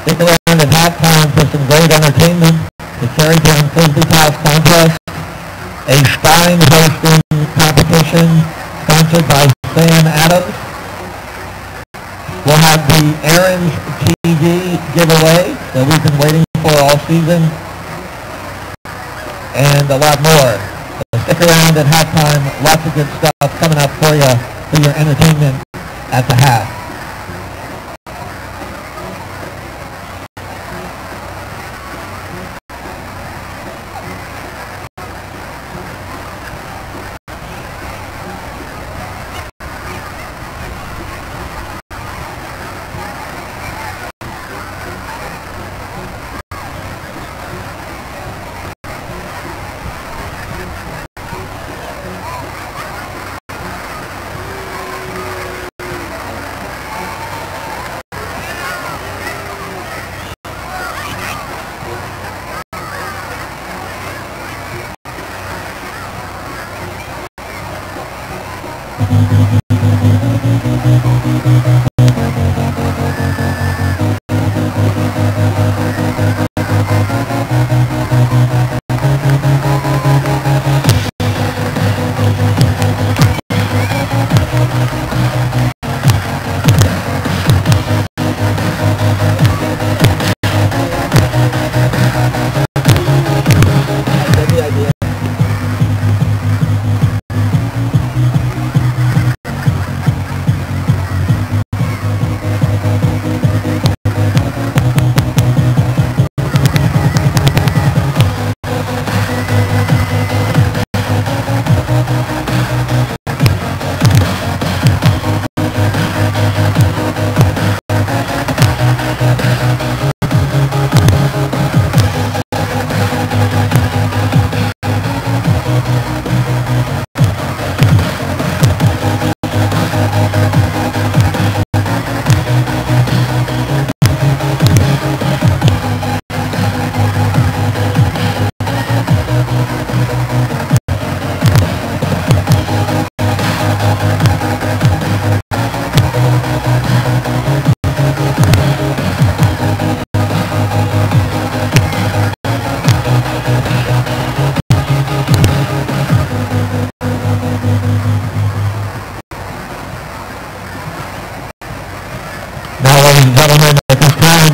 Stick around at halftime for some great entertainment. The Cherry Town Frisbee Toss Contest, a Stein hosting competition sponsored by Sam Adams. We'll have the Aaron's TV giveaway that we've been waiting for all season, and a lot more. So stick around at halftime. Lots of good stuff coming up for you for your entertainment at the half.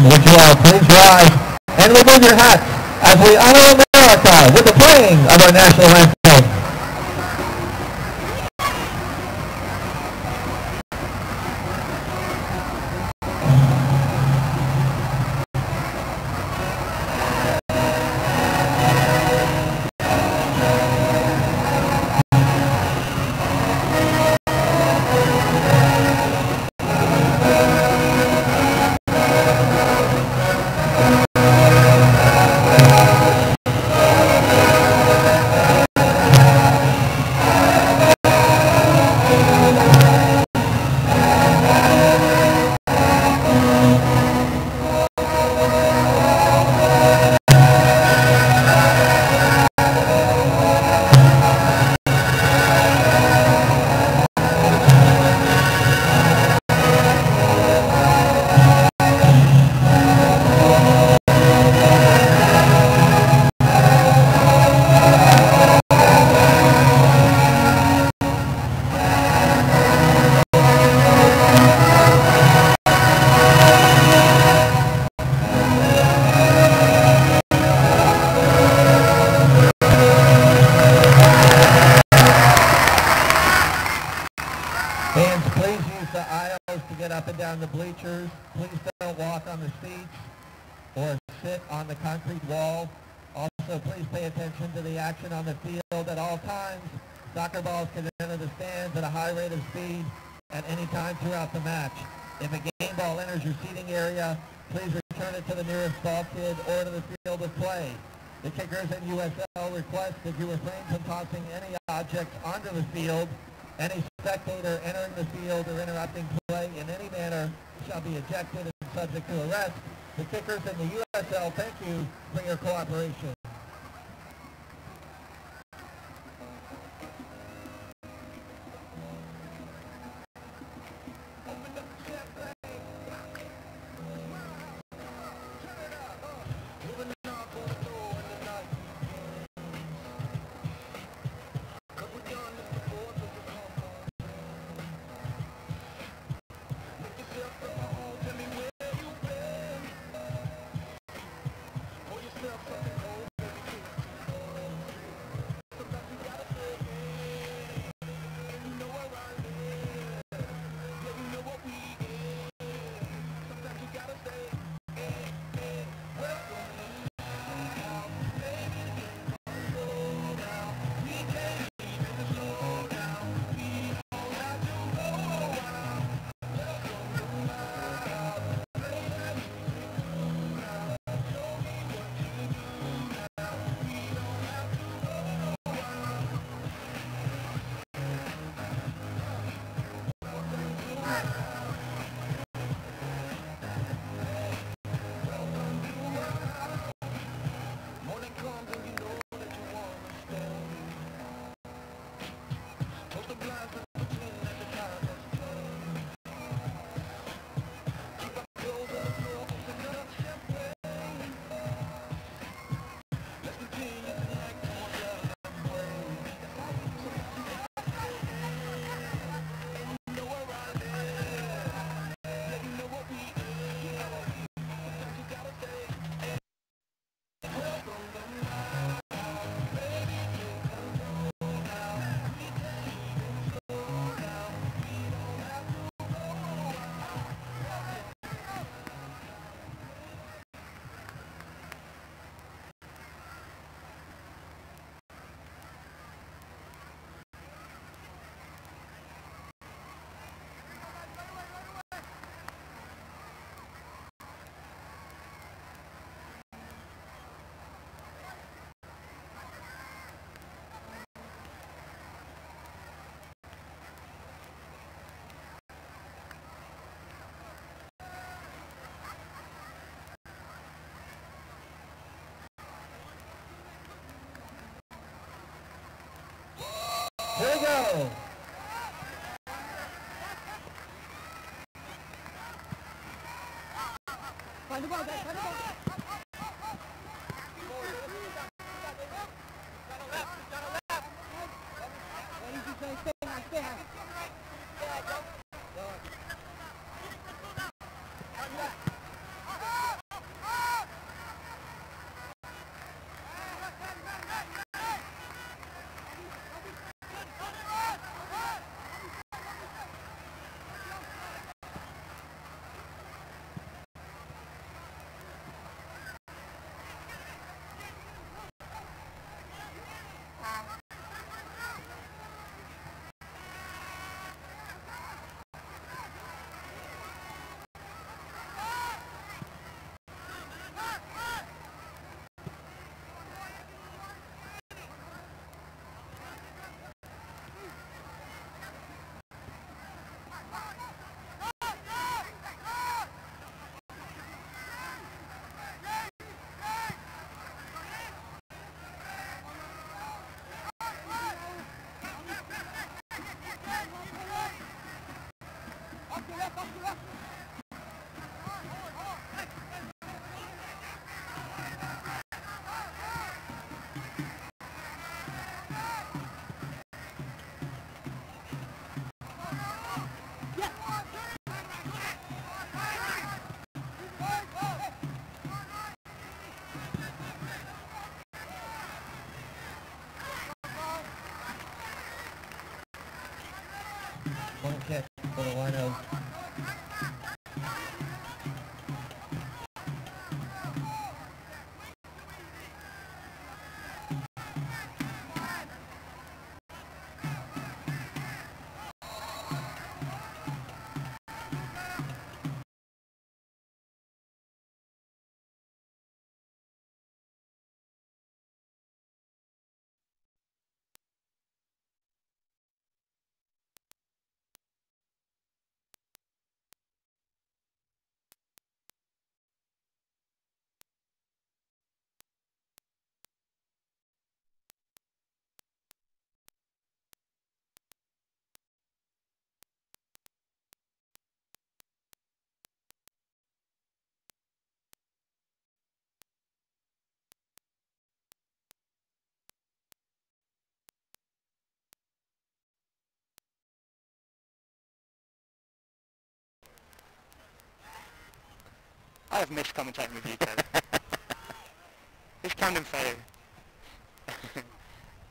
Would you all please rise and remove your hats as we honor America with the playing of our national anthem. Up and down the bleachers. Please don't walk on the seats or sit on the concrete wall. Also, please pay attention to the action on the field at all times. Soccer balls can enter the stands at a high rate of speed at any time throughout the match. If a game ball enters your seating area, please return it to the nearest ball kid or to the field of play. The Kickers and USL request that you refrain from tossing any objects onto the field. Any spectator entering the field or interrupting play in any manner shall be ejected and subject to arrest. The Kickers and the USL thank you for your cooperation. Here we go. Find the ball, guys. Find the ball. One kick for the Rhinos. I have missed commentating with you, Kevin. It's Camden failure.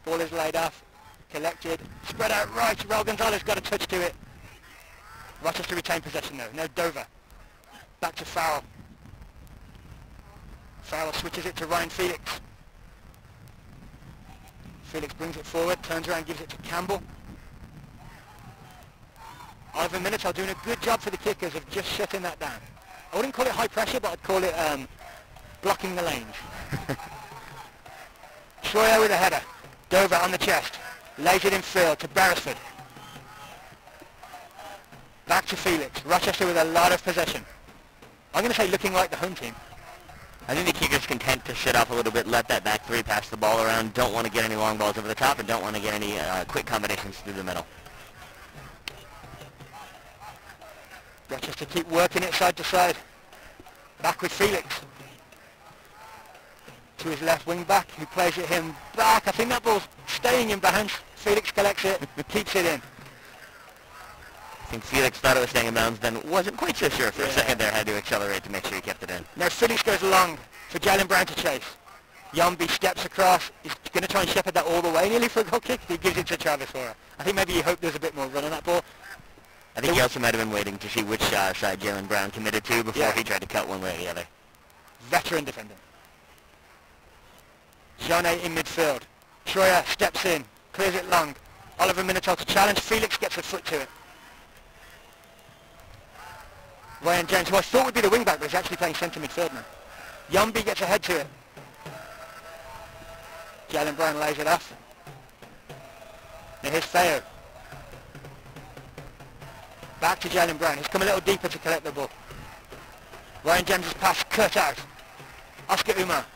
Ball is laid off, collected, spread out right. Raul Gonzalez got a touch to it. Rochester retained possession though. No, Dover. Back to Farrell. Farrell switches it to Ryan Felix. Felix brings it forward, turns around, gives it to Campbell. Oliver Minotaur doing a good job for the Kickers of just shutting that down. I wouldn't call it high pressure, but I'd call it blocking the lanes. Troyer with a header. Dover on the chest. Lays it in field to Beresford. Back to Felix. Rochester with a lot of possession. I'm going to say looking like the home team. I think the Kickers content to sit up a little bit, let that back three pass the ball around, don't want to get any long balls over the top, and don't want to get any quick combinations through the middle. Rochester keep working it side to side. Back with Felix. To his left wing back, who plays it him back. I think that ball's staying in bounds. Felix collects it, keeps it in. I think Felix thought it was staying in bounds, then wasn't quite so sure for a second there, had to accelerate to make sure he kept it in. Now Felix goes long for Jalen Brown to chase. Yombi steps across, he's going to try and shepherd that all the way, nearly for a goal kick. He gives it to Travis Hora. I think maybe he hoped there was a bit more run on that ball. I think he also might have been waiting to see which side Jalen Brown committed to before he tried to cut one way or the other. Veteran defender. Jeanne in midfield. Troyer steps in, clears it long. Oliver Minotaur to challenge. Felix gets a foot to it. Ryan James, who I thought would be the wing back, but is actually playing centre midfield now. Yombi gets a head to it. Jalen Brown lays it off. Now here's Feo. Back to Jalen Brown. He's come a little deeper to collect the ball. Ryan James's pass cut out. Oscar Umar.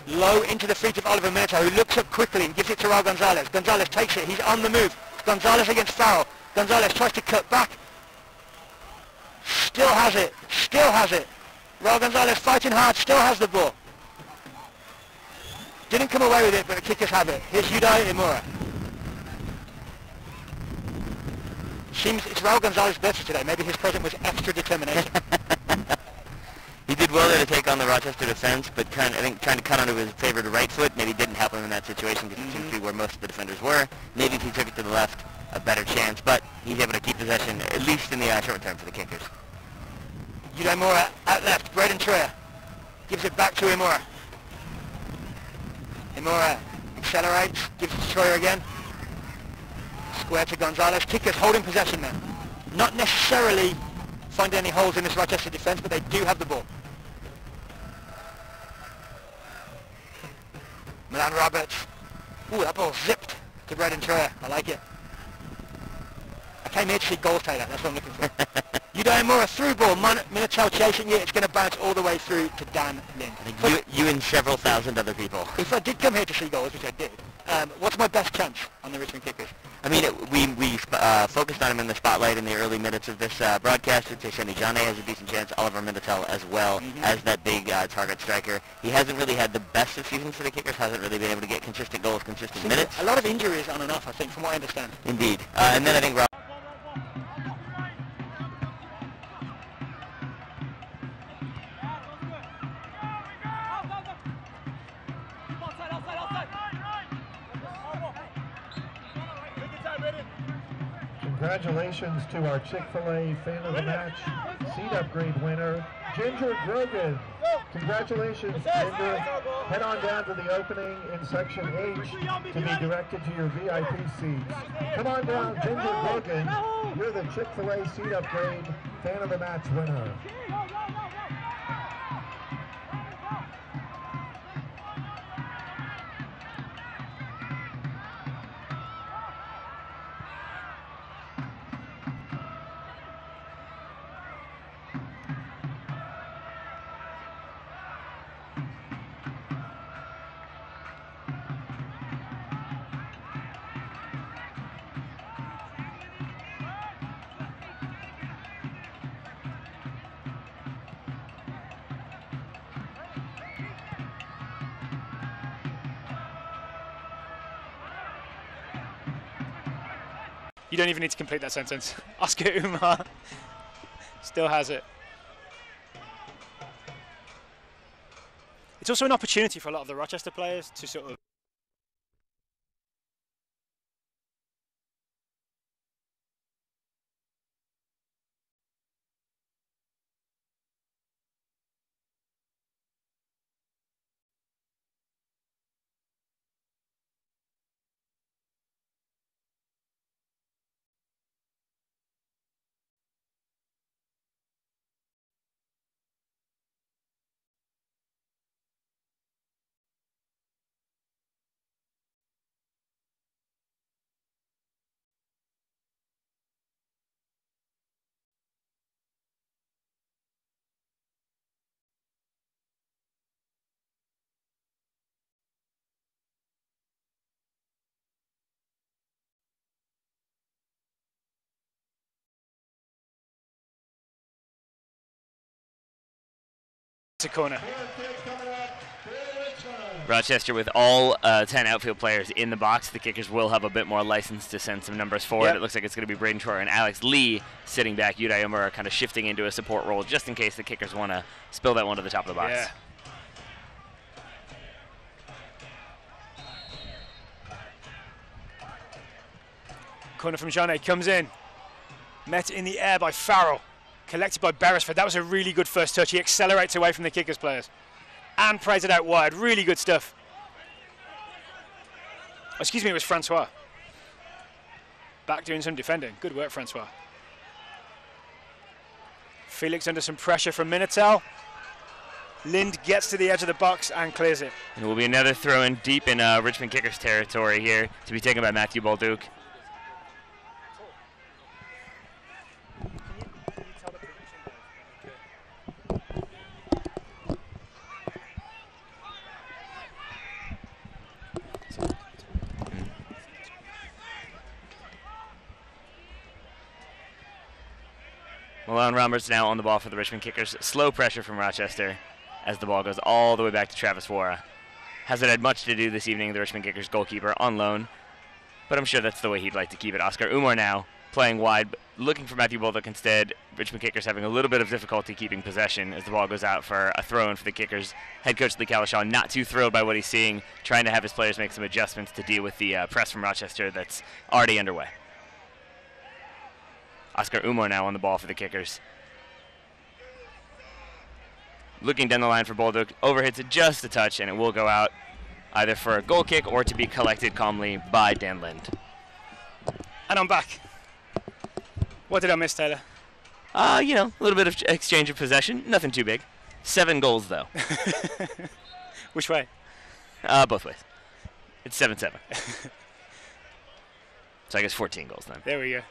Low into the feet of Oliver Militao, who looks up quickly and gives it to Raul Gonzalez. Gonzalez takes it, he's on the move. Gonzalez against Farrell. Gonzalez tries to cut back. Still has it, still has it. Raul Gonzalez fighting hard, still has the ball. Didn't come away with it, but the Kickers have it. Here's Yudai Imura. Seems it's Raul Gonzalez's birthday today. Maybe his present was extra determination. He did well there to take on the Rochester defense, but I think trying to cut onto his favored right foot maybe didn't help him in that situation because it seemed to be where most of the defenders were. Maybe if he took it to the left, a better chance, but he's able to keep possession, at least in the short term for the Kickers. Yudai Imura out left, Braden Troyer gives it back to Imura. Imura accelerates, gives it to Troyer again. Square to Gonzalez. Kickers holding possession now. Not necessarily finding any holes in this Rochester defense, but they do have the ball. Milan Roberts. Ooh, that ball zipped to Braden Troyer. I like it. I came here to see goals, Taylor. That's what I'm looking for. Yudai Imura through ball. Militao chasing it. It's going to bounce all the way through to Dan Lind. I think you and several thousand other people. If I did come here to see goals, which I did, what's my best chance on the Richmond Kickers? I mean, we focused on him in the spotlight in the early minutes of this broadcast. I'd say Sonny Jane has a decent chance. Oliver Militao as well as that big target striker. He hasn't really had the best of seasons for the Kickers. Hasn't really been able to get consistent goals, consistent minutes. A lot of injuries on and off, I think, from what I understand. Indeed. And then I think Congratulations to our Chick-fil-A Fan of the Match seat upgrade winner, Ginger Grogan. Congratulations, Ginger. Head on down to the opening in Section H to be directed to your VIP seats. Come on down, Ginger Grogan. You're the Chick-fil-A seat upgrade Fan of the Match winner. You don't even need to complete that sentence. Oscar Umar still has it. It's also an opportunity for a lot of the Rochester players to sort of a corner. Rochester with all 10 outfield players in the box. The Kickers will have a bit more license to send some numbers forward. It looks like it's going to be Braden Troyer and Alex Lee sitting back. Yudai Imura kind of shifting into a support role just in case the Kickers want to spill that one to the top of the box. Yeah. Corner from Jane comes in. Met in the air by Farrell. Collected by Beresford. That was a really good first touch. He accelerates away from the Kickers players. And plays it out wide. Really good stuff. Oh, excuse me, it was Francois. Back doing some defending. Good work, Francois. Felix under some pressure from Militao. Lind gets to the edge of the box and clears it. And it will be another throw in deep in Richmond Kickers territory here to be taken by Matthew Balduke. Malone Roberts now on the ball for the Richmond Kickers. Slow pressure from Rochester as the ball goes all the way back to Travis Wara. Hasn't had much to do this evening, the Richmond Kickers goalkeeper on loan, but I'm sure that's the way he'd like to keep it. Oscar Umar now playing wide, looking for Matthew Baldock instead. Richmond Kickers having a little bit of difficulty keeping possession as the ball goes out for a throw-in for the Kickers. Head coach Lee Calishaw not too thrilled by what he's seeing, trying to have his players make some adjustments to deal with the press from Rochester that's already underway. Oscar Umar now on the ball for the Kickers. Looking down the line for Baldock, overhits it just a touch, and it will go out either for a goal kick or to be collected calmly by Dan Lind. And I'm back. What did I miss, Taylor? You know, a little bit of exchange of possession. Nothing too big. 7 goals, though. Which way? Both ways. It's 7-7. So I guess 14 goals then. There we go.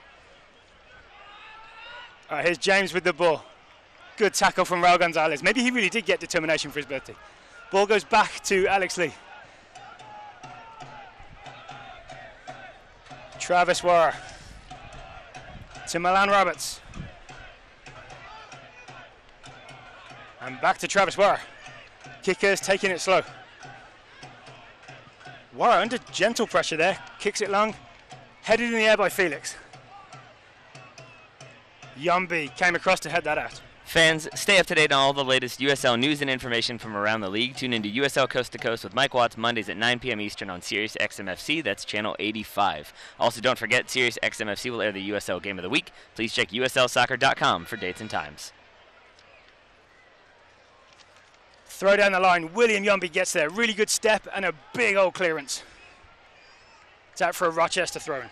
All right, here's James with the ball. Good tackle from Raul Gonzalez. Maybe he really did get determination for his birthday. Ball goes back to Alex Lee. Travis Wara to Milan Roberts. And back to Travis Wara. Kickers taking it slow. Wara under gentle pressure there. Kicks it long. Headed in the air by Felix. Yumby came across to head that out. Fans, stay up to date on all the latest USL news and information from around the league. Tune into USL Coast to Coast with Mike Watts Mondays at 9 p.m. Eastern on Sirius XMFC. That's channel 85. Also, don't forget, Sirius XMFC will air the USL Game of the Week. Please check uslsoccer.com for dates and times. Throw down the line. William Yumby gets there. Really good step and a big old clearance. It's out for a Rochester throw-in.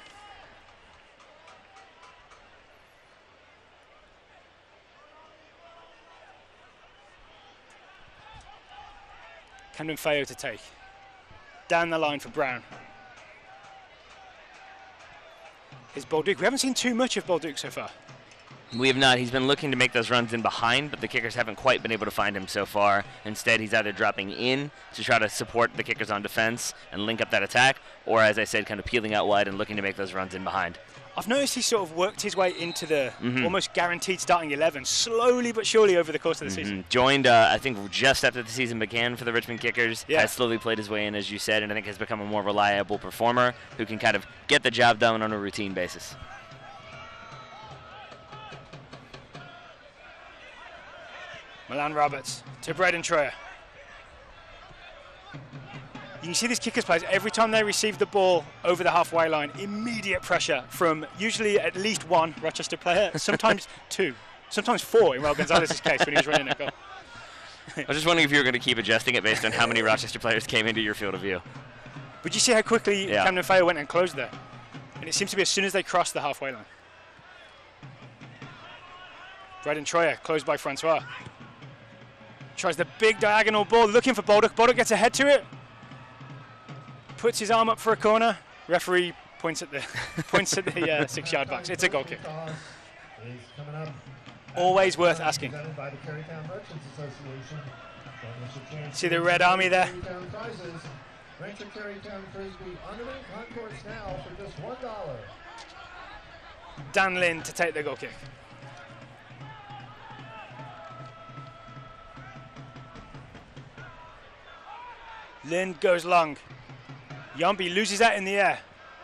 Camden Feo to take. Down the line for Brown. Here's Baldock. We haven't seen too much of Baldock so far. We have not. He's been looking to make those runs in behind, but the Kickers haven't quite been able to find him so far. Instead, he's either dropping in to try to support the Kickers on defense and link up that attack, or, as I said, kind of peeling out wide and looking to make those runs in behind. I've noticed he sort of worked his way into the almost guaranteed starting 11, slowly but surely over the course of the season. Joined, I think, just after the season began for the Richmond Kickers. Yeah. Has slowly played his way in, as you said, and I think has become a more reliable performer who can kind of get the job done on a routine basis. Milan Roberts to Braden Troyer. You can see these Kickers players, every time they receive the ball over the halfway line, immediate pressure from usually at least one Rochester player, sometimes 2, sometimes 4 in Raul Gonzalez's case when he was running a goal. I was just wondering if you were going to keep adjusting it based on how many Rochester players came into your field of view. But you see how quickly Camden Feo went and closed there. And it seems to be as soon as they crossed the halfway line. Braden Troyer, closed by Francois. Tries the big diagonal ball, looking for Baldock. Baldock gets a head to it. Puts his arm up for a corner. Referee points at the 6-yard box. It's a goal kick. Always worth asking. See the Red Army there? Dan Lind to take the goal kick. Lind goes long. Yumby loses that in the air.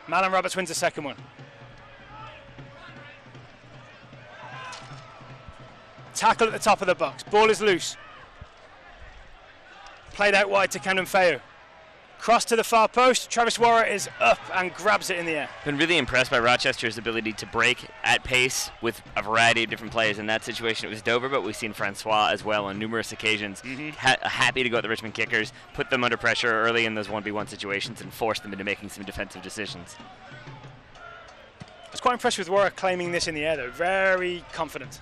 Malin Roberts wins the second one. Tackle at the top of the box. Ball is loose. Played out wide to Camden Feo. Cross to the far post. Travis Wara is up and grabs it in the air. Been really impressed by Rochester's ability to break at pace with a variety of different players. In that situation, it was Dover, but we've seen Francois as well on numerous occasions. Happy to go at the Richmond Kickers, put them under pressure early in those 1v1 situations, and force them into making some defensive decisions. I was quite impressed with Wara claiming this in the air, though. Very confident.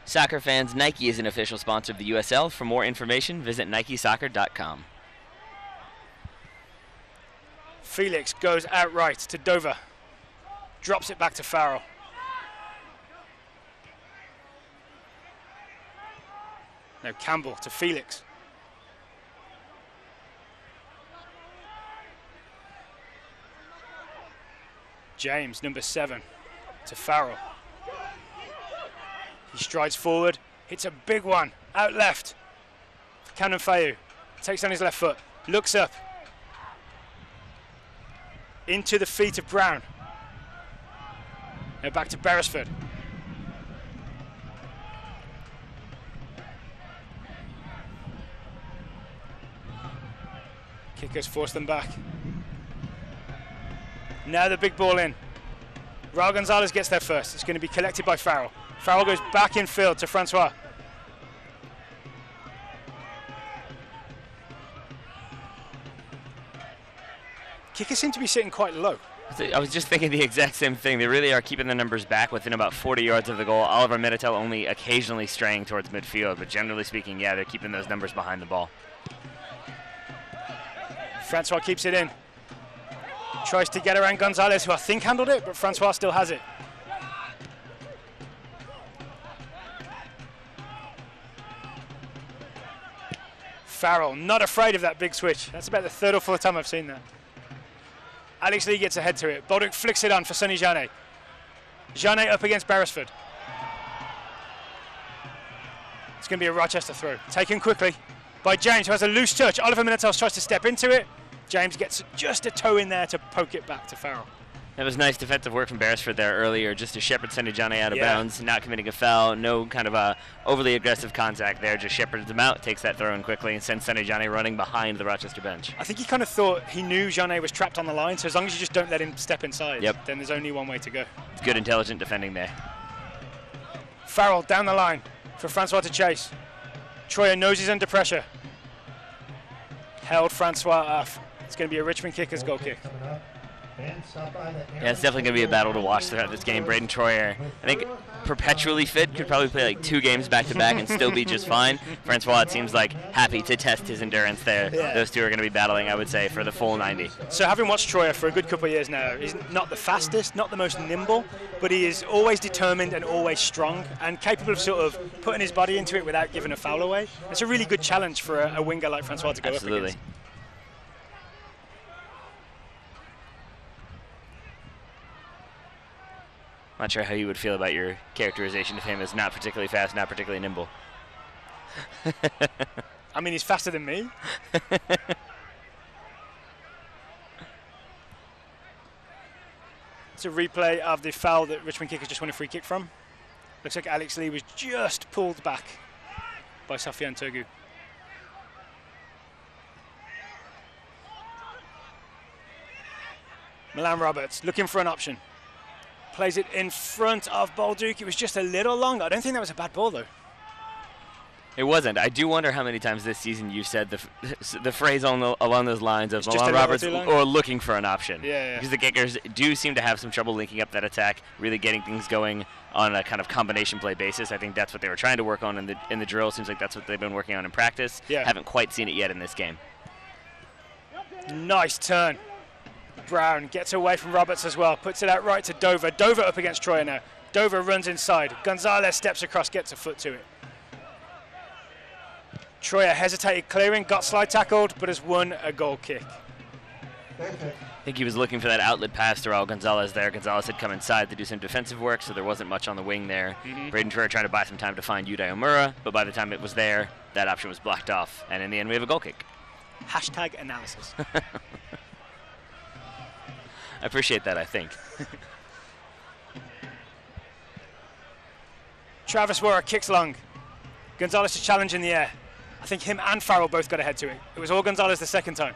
Soccer fans, Nike is an official sponsor of the USL. For more information, visit nikesoccer.com. Felix goes outright to Dover. Drops it back to Farrell. Now Campbell to Felix. James, number 7, to Farrell. He strides forward, hits a big one, out left. Canon Fayu takes on his left foot, looks up. Into the feet of Brown. Now back to Beresford. Kickers force them back. Now the big ball in. Raul Gonzalez gets there first. It's going to be collected by Farrell. Farrell goes back in field to Francois. Kickers seem to be sitting quite low. I was just thinking the exact same thing. They really are keeping the numbers back within about 40 yards of the goal. Oliver Minitel only occasionally straying towards midfield, but generally speaking, yeah, they're keeping those numbers behind the ball. Francois keeps it in. Tries to get around Gonzalez, who I think handled it, but Francois still has it. Farrell, not afraid of that big switch. That's about the 3rd or 4th time I've seen that. Alex Lee gets ahead to it. Bolduc flicks it on for Sonny Janet. Janet up against Beresford. It's going to be a Rochester throw. Taken quickly by James, who has a loose touch. Oliver Minetels tries to step into it. James gets just a toe in there to poke it back to Farrell. That was nice defensive work from Beresford there earlier, just to shepherd Sonny Janet out of bounds, not committing a foul, no kind of overly aggressive contact there, just shepherds him out, takes that throw in quickly, and sends Sonny Janet running behind the Rochester bench. I think he kind of thought he knew Janet was trapped on the line, so as long as you just don't let him step inside, then there's only one way to go. It's good, intelligent defending there. Farrell down the line for Francois to chase. Troyer knows he's under pressure. Held Francois off. It's going to be a Richmond Kickers goal kick. Yeah, it's definitely going to be a battle to watch throughout this game. Braden Troyer, I think, perpetually fit, could probably play like 2 games back-to-back and still be just fine. Francois, it seems like, happy to test his endurance there. Yeah. Those two are going to be battling, I would say, for the full 90. So having watched Troyer for a good couple of years now, he's not the fastest, not the most nimble, but he is always determined and always strong and capable of sort of putting his body into it without giving a foul away. It's a really good challenge for a winger like Francois to go up against. Not sure how you would feel about your characterization of him as not particularly fast, not particularly nimble. I mean, he's faster than me. It's a replay of the foul that Richmond Kickers just won a free kick from. Looks like Alex Lee was just pulled back by Sofiane Turgu. Milan Roberts looking for an option. Plays it in front of Bolduc. It was just a little long. I don't think that was a bad ball, though. It wasn't. I do wonder how many times this season you've said the phrase along those lines of Milan Roberts or looking for an option. Yeah. Because the Kickers do seem to have some trouble linking up that attack, really getting things going on a kind of combination play basis. I think that's what they were trying to work on in the drill. Seems like that's what they've been working on in practice. Yeah. Haven't quite seen it yet in this game. Nice turn. Brown gets away from Roberts as well, puts it out right to Dover. Dover up against Troyer now. Dover runs inside. Gonzalez steps across, gets a foot to it. Troyer hesitated clearing, got slide tackled, but has won a goal kick. I think he was looking for that outlet pass to Raul Gonzalez there. Gonzalez had come inside to do some defensive work, so there wasn't much on the wing there. Braden Troyer trying to buy some time to find Yudai Omura, but by the time it was there, that option was blocked off, and in the end we have a goal kick. Hashtag analysis. I appreciate that, I think. Travis Warrer kicks long. Gonzalez is challenging the air. I think him and Farrell both got ahead to it. It was all Gonzalez the second time.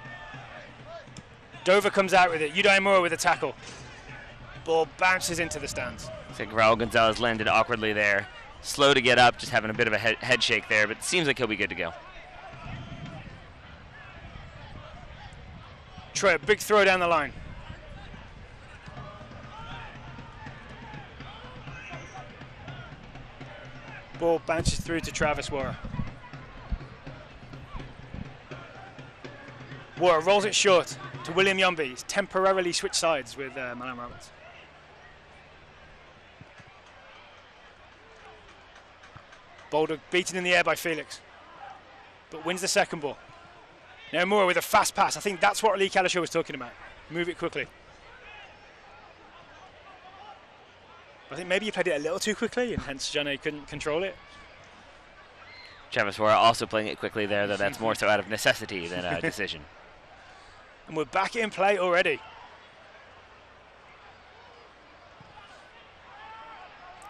Dover comes out with it. Yudai Moore with a tackle. Ball bounces into the stands. Looks like Raul Gonzalez landed awkwardly there. Slow to get up, just having a bit of a head shake there, but it seems like he'll be good to go. Troyer, big throw down the line. Ball bounces through to Travis Warrer. Warrer rolls it short to William Yombi. He's temporarily switched sides with Milan Roberts. Bolduc beaten in the air by Felix, but wins the second ball. Now Moore with a fast pass. I think that's what Lee Calishaw was talking about. Move it quickly. I think maybe he played it a little too quickly, and hence Jane couldn't control it. Travis Wara also playing it quickly there, though that's more so out of necessity than a decision. And we're back in play already.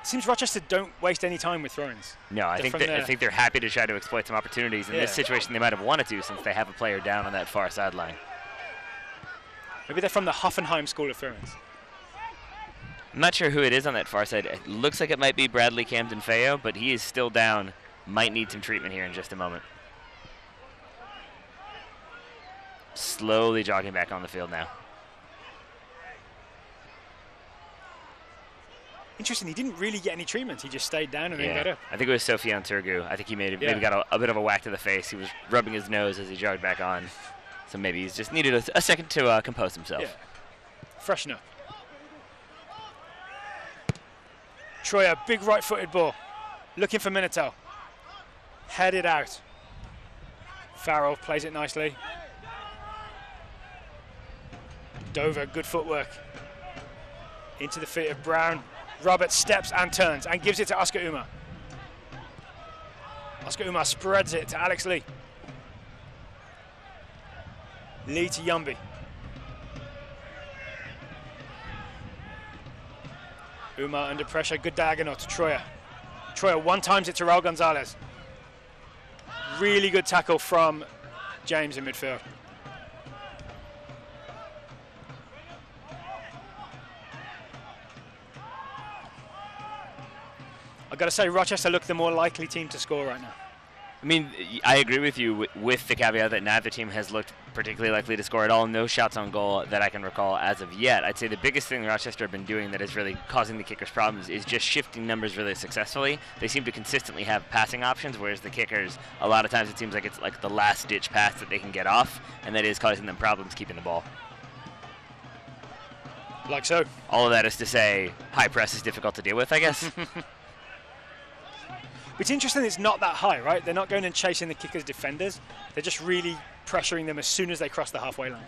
Seems Rochester don't waste any time with throw-ins. No, I think they're happy to try to exploit some opportunities. In this situation, they might have wanted to, since they have a player down on that far sideline. Maybe they're from the Hoffenheim school of throw-ins. I'm not sure who it is on that far side. It looks like it might be Bradley Camden-Feo, but he is still down. Might need some treatment here in just a moment. Slowly jogging back on the field now. Interesting, he didn't really get any treatment. He just stayed down and then got up. I think it was Sofian Turgu. I think he maybe got a bit of a whack to the face. He was rubbing his nose as he jogged back on. So maybe he's just needed a second to compose himself. Yeah. Freshen up. Troyer, big right-footed ball. Looking for Minotaur. Headed out. Farrell plays it nicely. Dover, good footwork. Into the feet of Brown. Roberts steps and turns and gives it to Oscar Umar. Oscar Umar spreads it to Alex Lee. Lee to Yumby. Umar under pressure, good diagonal to Troyer. Troyer one-times it to Raul Gonzalez. Really good tackle from James in midfield. I've got to say, Rochester look the more likely team to score right now. I mean, I agree with you with the caveat that neither team has looked particularly likely to score at all. No shots on goal that I can recall as of yet. I'd say the biggest thing Rochester have been doing that is really causing the Kickers problems is just shifting numbers really successfully. They seem to consistently have passing options, whereas the Kickers, a lot of times it seems like it's like the last-ditch pass that they can get off, and that is causing them problems keeping the ball. Like so. All of that is to say, high press is difficult to deal with, I guess. It's interesting it's not that high, right? They're not going and chasing the Kickers' defenders. They're just really pressuring them as soon as they cross the halfway line.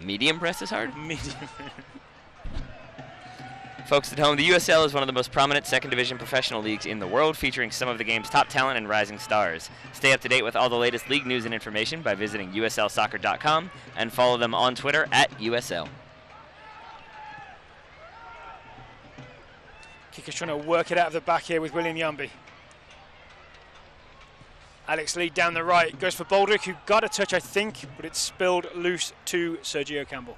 Medium press is hard? Medium. Folks at home, the USL is one of the most prominent second division professional leagues in the world, featuring some of the game's top talent and rising stars. Stay up to date with all the latest league news and information by visiting uslsoccer.com and follow them on Twitter at USL. Kickers trying to work it out of the back here with William Yumby. Alex Lee down the right, goes for Baldrick, who got a touch, I think, but it's spilled loose to Sergio Campbell.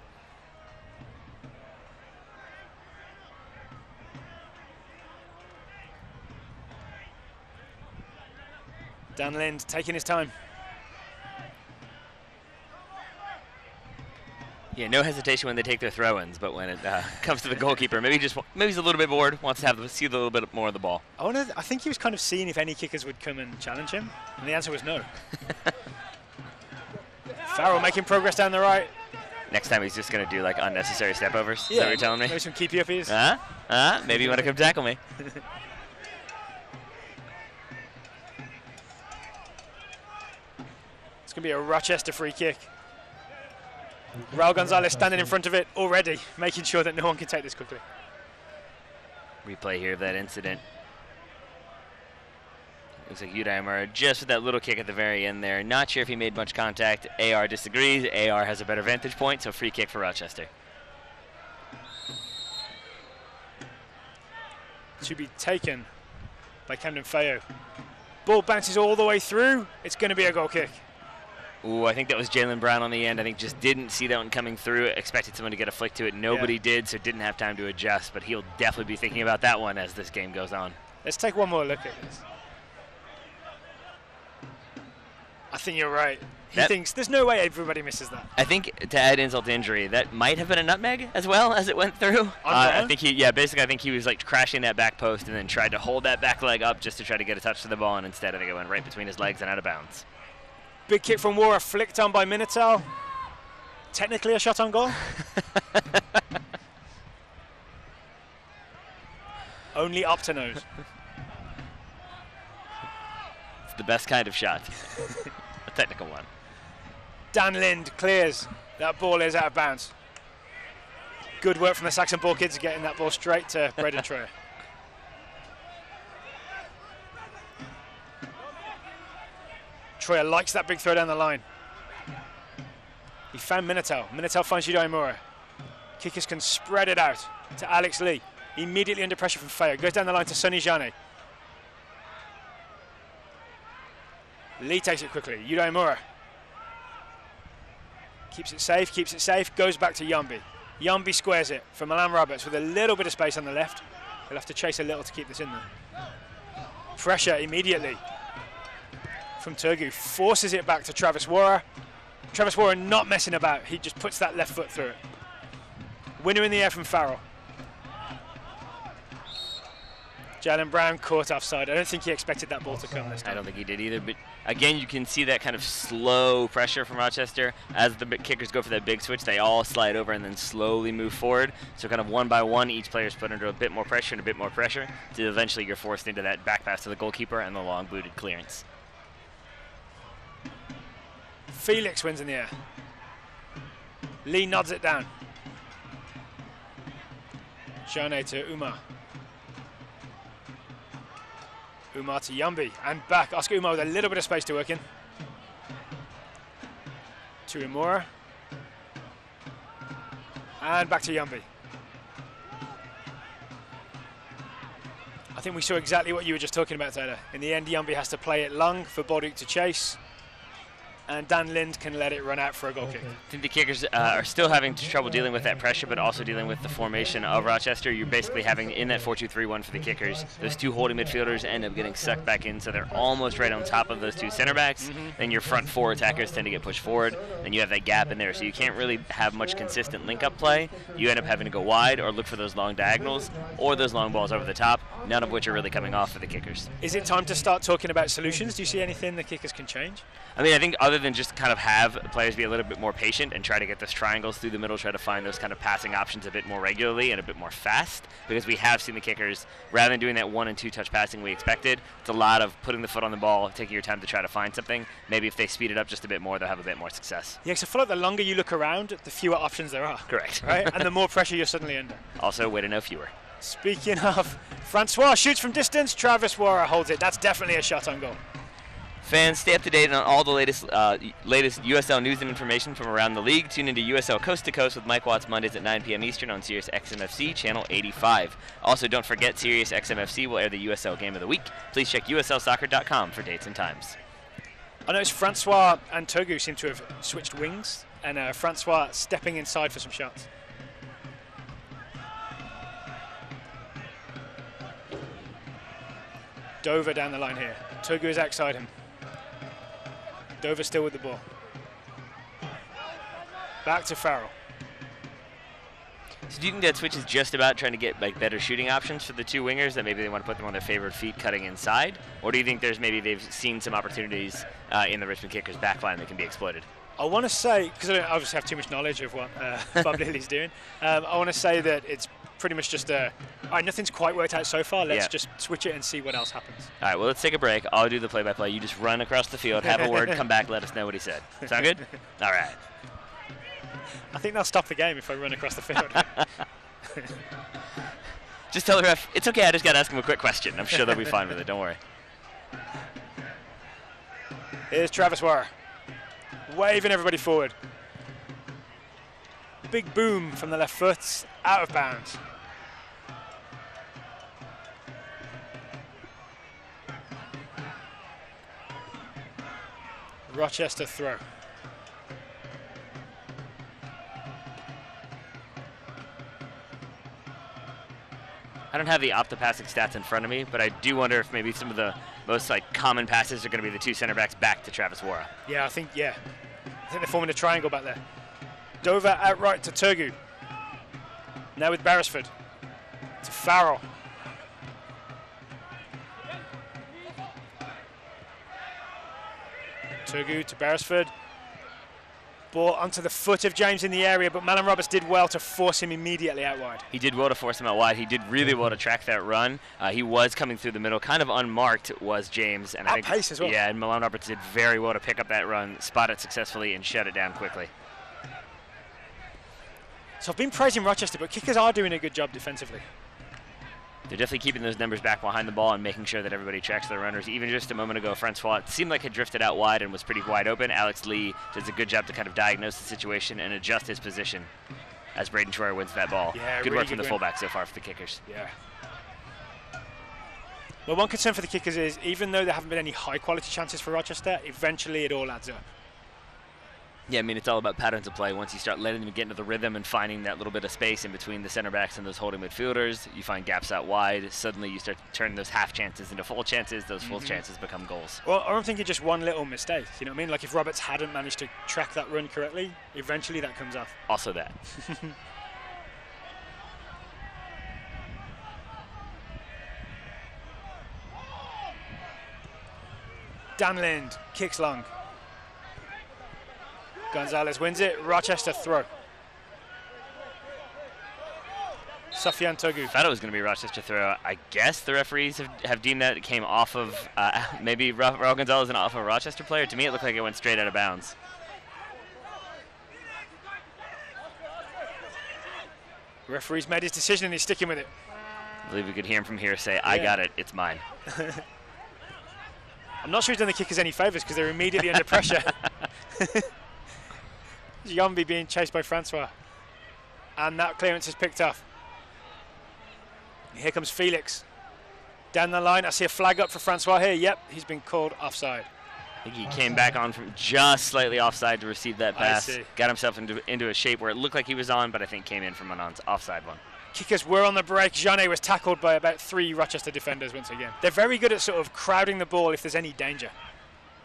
Dan Lind taking his time. Yeah, no hesitation when they take their throw-ins, but when it comes to the goalkeeper, maybe he's a little bit bored, wants to see a little bit more of the ball. I think he was kind of seeing if any kickers would come and challenge him, and the answer was no. Farrell making progress down the right. Next time he's just going to do like unnecessary step-overs, is that what you're telling me? Maybe some keepy uppies. Maybe you want to come tackle me. It's going to be a Rochester free kick. Raul Gonzalez standing in front of it already, making sure that no one can take this quickly. Replay here of that incident. Looks like Udayamura just with that little kick at the very end there. Not sure if he made much contact. AR disagrees. AR has a better vantage point, so free kick for Rochester. To be taken by Camden Feo. Ball bounces all the way through. It's going to be a goal kick. Ooh, I think that was Jalen Brown on the end. I think just didn't see that one coming through. Expected someone to get a flick to it. Nobody did, so didn't have time to adjust. But he'll definitely be thinking about that one as this game goes on. Let's take one more look at this. I think you're right. He thinks there's no way everybody misses that. I think to add insult to injury, that might have been a nutmeg as well as it went through. I think I think he was like crashing that back post and then tried to hold that back leg up just to try to get a touch to the ball, and instead I think it went right between his legs and out of bounds. Big kick from Wara, flicked on by Minotaur. Technically a shot on goal. Only up to nose. It's the best kind of shot. A technical one. Dan Lind clears. That ball is out of bounds. Good work from the Saxon Ball kids getting that ball straight to Braden Troyer. Troyer likes that big throw down the line. He found Minotaur. Minotaur finds Yudaimura. Kickers can spread it out to Alex Lee. Immediately under pressure from Feo. Goes down the line to Sonny Jane. Lee takes it quickly. Yudaimura. Keeps it safe, goes back to Yambi. Yambi squares it for Milan Roberts with a little bit of space on the left. He'll have to chase a little to keep this in there. Pressure immediately from Turgu. Forces it back to Travis Wara. Travis Wara not messing about. He just puts that left foot through it. Winner in the air from Farrell. Jalen Brown caught offside. I don't think he expected that ball to come this time. I don't think he did either, but again, you can see that kind of slow pressure from Rochester. As the Kickers go for that big switch, they all slide over and then slowly move forward. So kind of one by one, each player is put under a bit more pressure and a bit more pressure, so eventually you're forced into that back pass to the goalkeeper and the long booted clearance. Felix wins in the air. Lee nods it down. Jane to Umar. Umar to Yambi, and back. Oscar Umar with a little bit of space to work in. To Imura. And back to Yambi. I think we saw exactly what you were just talking about, Taylor. In the end, Yambi has to play it long for Boduk to chase, and Dan Lind can let it run out for a goal kick. I think the Kickers are still having trouble dealing with that pressure, but also dealing with the formation of Rochester. You're basically having, in that 4-2-3-1 for the Kickers, those two holding midfielders end up getting sucked back in, so they're almost right on top of those two center backs. Then your front four attackers tend to get pushed forward, and you have that gap in there, so you can't really have much consistent link-up play. You end up having to go wide or look for those long diagonals or those long balls over the top, none of which are really coming off for the Kickers. Is it time to start talking about solutions? Do you see anything the Kickers can change? I mean, I think other than just kind of have players be a little bit more patient and try to get those triangles through the middle, try to find those kind of passing options a bit more regularly and a bit more fast, because we have seen the Kickers, rather than doing that 1- and 2-touch passing we expected, it's a lot of putting the foot on the ball, taking your time to try to find something. Maybe if they speed it up just a bit more, they'll have a bit more success. Yeah, because I feel like the longer you look around, the fewer options there are. Correct. Right? And the more pressure you're suddenly under. Also, way to know fewer. Speaking of, Francois shoots from distance, Travis Wara holds it. That's definitely a shot on goal. Fans, stay up to date on all the latest USL news and information from around the league. Tune into USL Coast to Coast with Mike Watts Mondays at 9 p.m. Eastern on Sirius XMFC, channel 85. Also, don't forget Sirius XMFC will air the USL Game of the Week. Please check USLsoccer.com for dates and times. I noticed Francois and Togu seem to have switched wings, and Francois stepping inside for some shots. Dover down the line here. Togu is outside him. Dover still with the ball. Back to Farrell. So do you think that switch is just about trying to get like better shooting options for the two wingers, that maybe they want to put them on their favored feet cutting inside? Or do you think there's maybe they've seen some opportunities in the Richmond Kickers backline that can be exploited? I want to say, because I don't obviously have too much knowledge of what Bob Lilly's doing, I want to say that it's pretty much just all right, nothing's quite worked out so far. Let's just switch it and see what else happens. All right, well, let's take a break. I'll do the play-by-play. You just run across the field, have a word, come back, let us know what he said. Sound good? All right. I think they'll stop the game if I run across the field. Just tell the ref, it's okay, I just got to ask him a quick question. I'm sure they'll be fine with it, don't worry. Here's Travis Wara, waving everybody forward. Big boom from the left foot, out of bounds. Rochester throw. I don't have the Opta-passing stats in front of me, but I do wonder if maybe some of the most common passes are going to be the two center backs back to Travis Wara. Yeah, I think they're forming a triangle back there. Dover outright to Turgu. Now with Beresford. To Farrell. Turgu to Beresford. Ball onto the foot of James in the area, but Malin Roberts did well to force him immediately out wide. He did well to force him out wide. He did really well to track that run. He was coming through the middle, kind of unmarked was James. And I think, pace as well. Yeah, and Malin Roberts did very well to pick up that run, spot it successfully, and shut it down quickly. So I've been praising Rochester, but Kickers are doing a good job defensively. They're definitely keeping those numbers back behind the ball and making sure that everybody tracks their runners. Even just a moment ago, Francois, it seemed like had drifted out wide and was pretty wide open. Alex Lee does a good job to kind of diagnose the situation and adjust his position as Braden Troyer wins that ball. Yeah, good really work from the fullback so far for the Kickers. Yeah. Well, one concern for the Kickers is, even though there haven't been any high-quality chances for Rochester, eventually it all adds up. Yeah, I mean, it's all about patterns of play. Once you start letting them get into the rhythm and finding that little bit of space in between the center backs and those holding midfielders, you find gaps out wide. Suddenly you start to turn those half chances into full chances. Those full chances become goals. Well, I'm thinking just one little mistake. You know what I mean? Like if Roberts hadn't managed to track that run correctly, eventually that comes off. Also that. Dan Lind kicks long. Gonzalez wins it. Rochester throw. Sofian Togu. I thought it was going to be Rochester throw. I guess the referees have deemed that it came off of maybe Raul Gonzalez and off of a Rochester player. To me, it looked like it went straight out of bounds. The referee's made his decision and he's sticking with it. I believe we could hear him from here say, I got it, it's mine. I'm not sure he's done the Kickers any favours because they're immediately under pressure. Yombi being chased by Francois. And that clearance is picked off. Here comes Felix. Down the line, I see a flag up for Francois here. Yep, he's been called offside. I think he came back on from just slightly offside to receive that pass. Got himself into a shape where it looked like he was on, but I think came in from an offside one. Kickers were on the break. Jeannet was tackled by about 3 Rochester defenders once again. They're very good at sort of crowding the ball if there's any danger.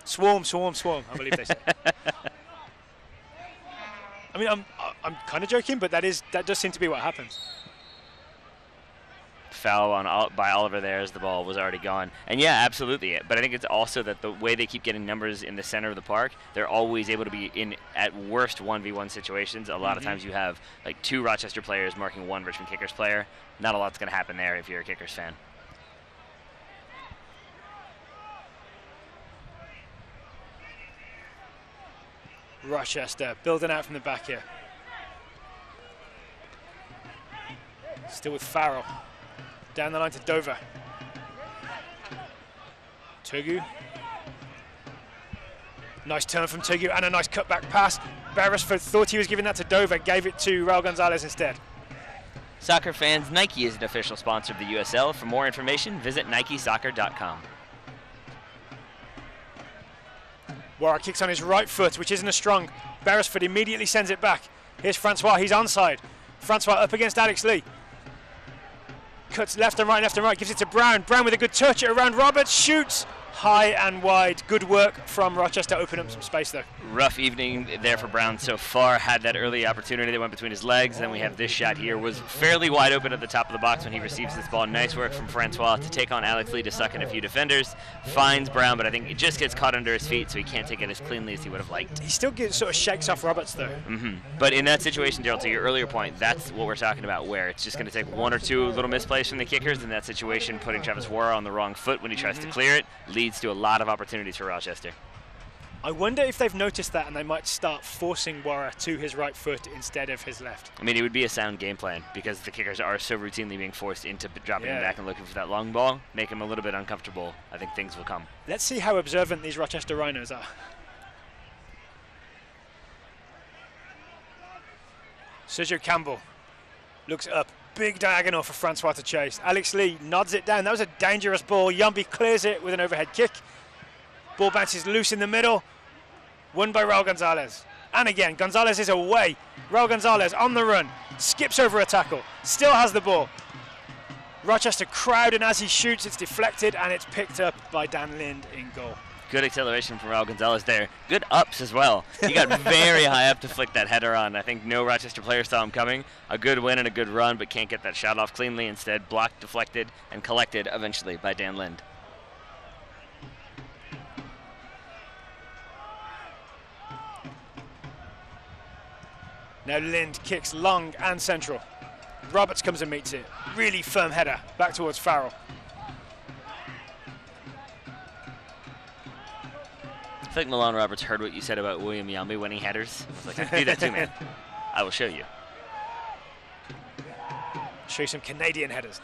Swarm, swarm, swarm, I believe they say. I mean, I'm kind of joking, but that does seem to be what happens. Foul by Oliver there as the ball was already gone. And yeah, absolutely. But I think it's also that the way they keep getting numbers in the center of the park, they're always able to be in, at worst, 1v1 situations. A lot of times you have like 2 Rochester players marking 1 Richmond Kickers player. Not a lot's going to happen there if you're a Kickers fan. Rochester building out from the back here. Still with Farrell. Down the line to Dover. Togu. Nice turn from Togu and a nice cutback pass. Beresford thought he was giving that to Dover, gave it to Raul Gonzalez instead. Soccer fans, Nike is an official sponsor of the USL. For more information, visit NikeSoccer.com. Warwick kicks on his right foot, which isn't as strong. Beresford immediately sends it back. Here's Francois, he's onside. Francois up against Alex Lee. Cuts left and right, gives it to Brown. Brown with a good touch around Roberts, shoots high and wide. Good work from Rochester, opening up some space though. Rough evening there for Brown so far. Had that early opportunity that went between his legs. Then we have this shot here. Was fairly wide open at the top of the box when he receives this ball. Nice work from Francois to take on Alex Lee to suck in a few defenders. Finds Brown, but I think it just gets caught under his feet, so he can't take it as cleanly as he would have liked. He still sort of shakes off Roberts though. But in that situation, Daryl, to your earlier point, that's what we're talking about, where it's just going to take 1 or 2 little misplays from the Kickers. In that situation, putting Travis Wara on the wrong foot when he tries to clear it leads to a lot of opportunities for Rochester. I wonder if they've noticed that and they might start forcing Wara to his right foot instead of his left. I mean, it would be a sound game plan because the Kickers are so routinely being forced into dropping him back and looking for that long ball. Make him a little bit uncomfortable. I think things will come. Let's see how observant these Rochester Rhinos are. Sergio Campbell looks up. Big diagonal for Francois to chase. Alex Lee nods it down. That was a dangerous ball. Yumbi clears it with an overhead kick. Ball bounces loose in the middle. Won by Raul Gonzalez. And again, Gonzalez is away. Raul Gonzalez on the run. Skips over a tackle. Still has the ball. Rochester crowd, and as he shoots, it's deflected and it's picked up by Dan Lind in goal. Good acceleration from Raul Gonzalez there. Good ups as well. He got very high up to flick that header on. I think no Rochester player saw him coming. A good win and a good run, but can't get that shot off cleanly. Instead, blocked, deflected, and collected eventually by Dan Lind. Now Lind kicks long and central. Roberts comes and meets it. Really firm header back towards Farrell. I think Milan Roberts heard what you said about William Yambi winning headers. I was like, I can do that too, man. I will show you. Show you some Canadian headers.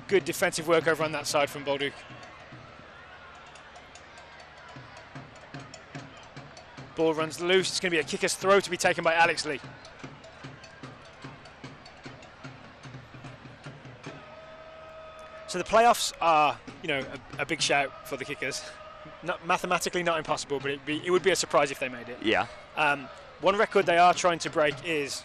Good defensive work over on that side from Bolduc. Ball runs loose. It's going to be a kicker's throw to be taken by Alex Lee. So the playoffs are, you know, a big shout for the Kickers. Not mathematically not impossible, but it would be a surprise if they made it. Yeah. One record they are trying to break is,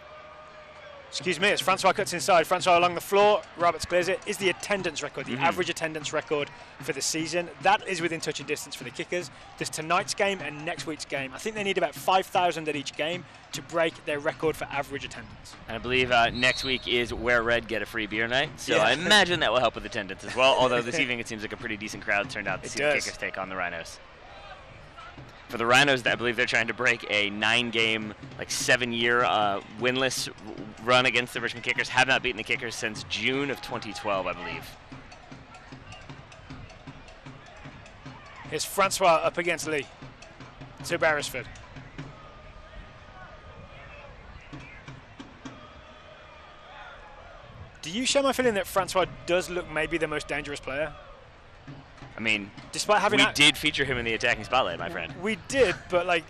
excuse me, it's Francois cuts inside. Francois along the floor. Roberts clears it. Is the attendance record, the average attendance record for the season. That is within touching distance for the Kickers. There's tonight's game and next week's game. I think they need about 5,000 at each game to break their record for average attendance. And I believe next week is Wear Red, Get a Free Beer Night. So I imagine that will help with attendance as well. Although this evening it seems like a pretty decent crowd turned out to see the Kickers take on the Rhinos. For the Rhinos, I believe they're trying to break a 9-game, like 7-year winless run against the Richmond Kickers. Have not beaten the Kickers since June of 2012, I believe. Here's Francois up against Lee to Beresford. Do you share my feeling that Francois does look maybe the most dangerous player? I mean, despite having we did feature him in the attacking spotlight, my friend. We did, but like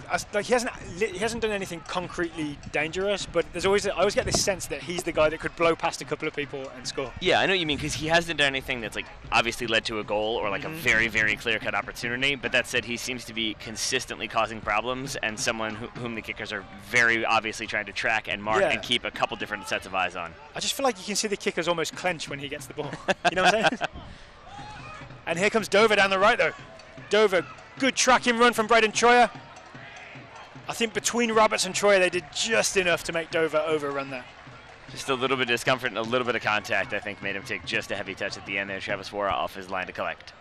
he hasn't done anything concretely dangerous. But there's always I always get this sense that he's the guy that could blow past a couple of people and score. Yeah, I know what you mean, because he hasn't done anything that's like obviously led to a goal or like a very, very clear-cut opportunity. But that said, he seems to be consistently causing problems and someone whom the Kickers are very obviously trying to track and mark and keep a couple different sets of eyes on. I just feel like you can see the Kickers almost clench when he gets the ball. You know what I'm saying? And here comes Dover down the right, though. Dover, good tracking run from Braden Troyer. I think between Roberts and Troyer, they did just enough to make Dover overrun that. Just a little bit of discomfort and a little bit of contact, I think, made him take just a heavy touch at the end there. Travis Wara off his line to collect.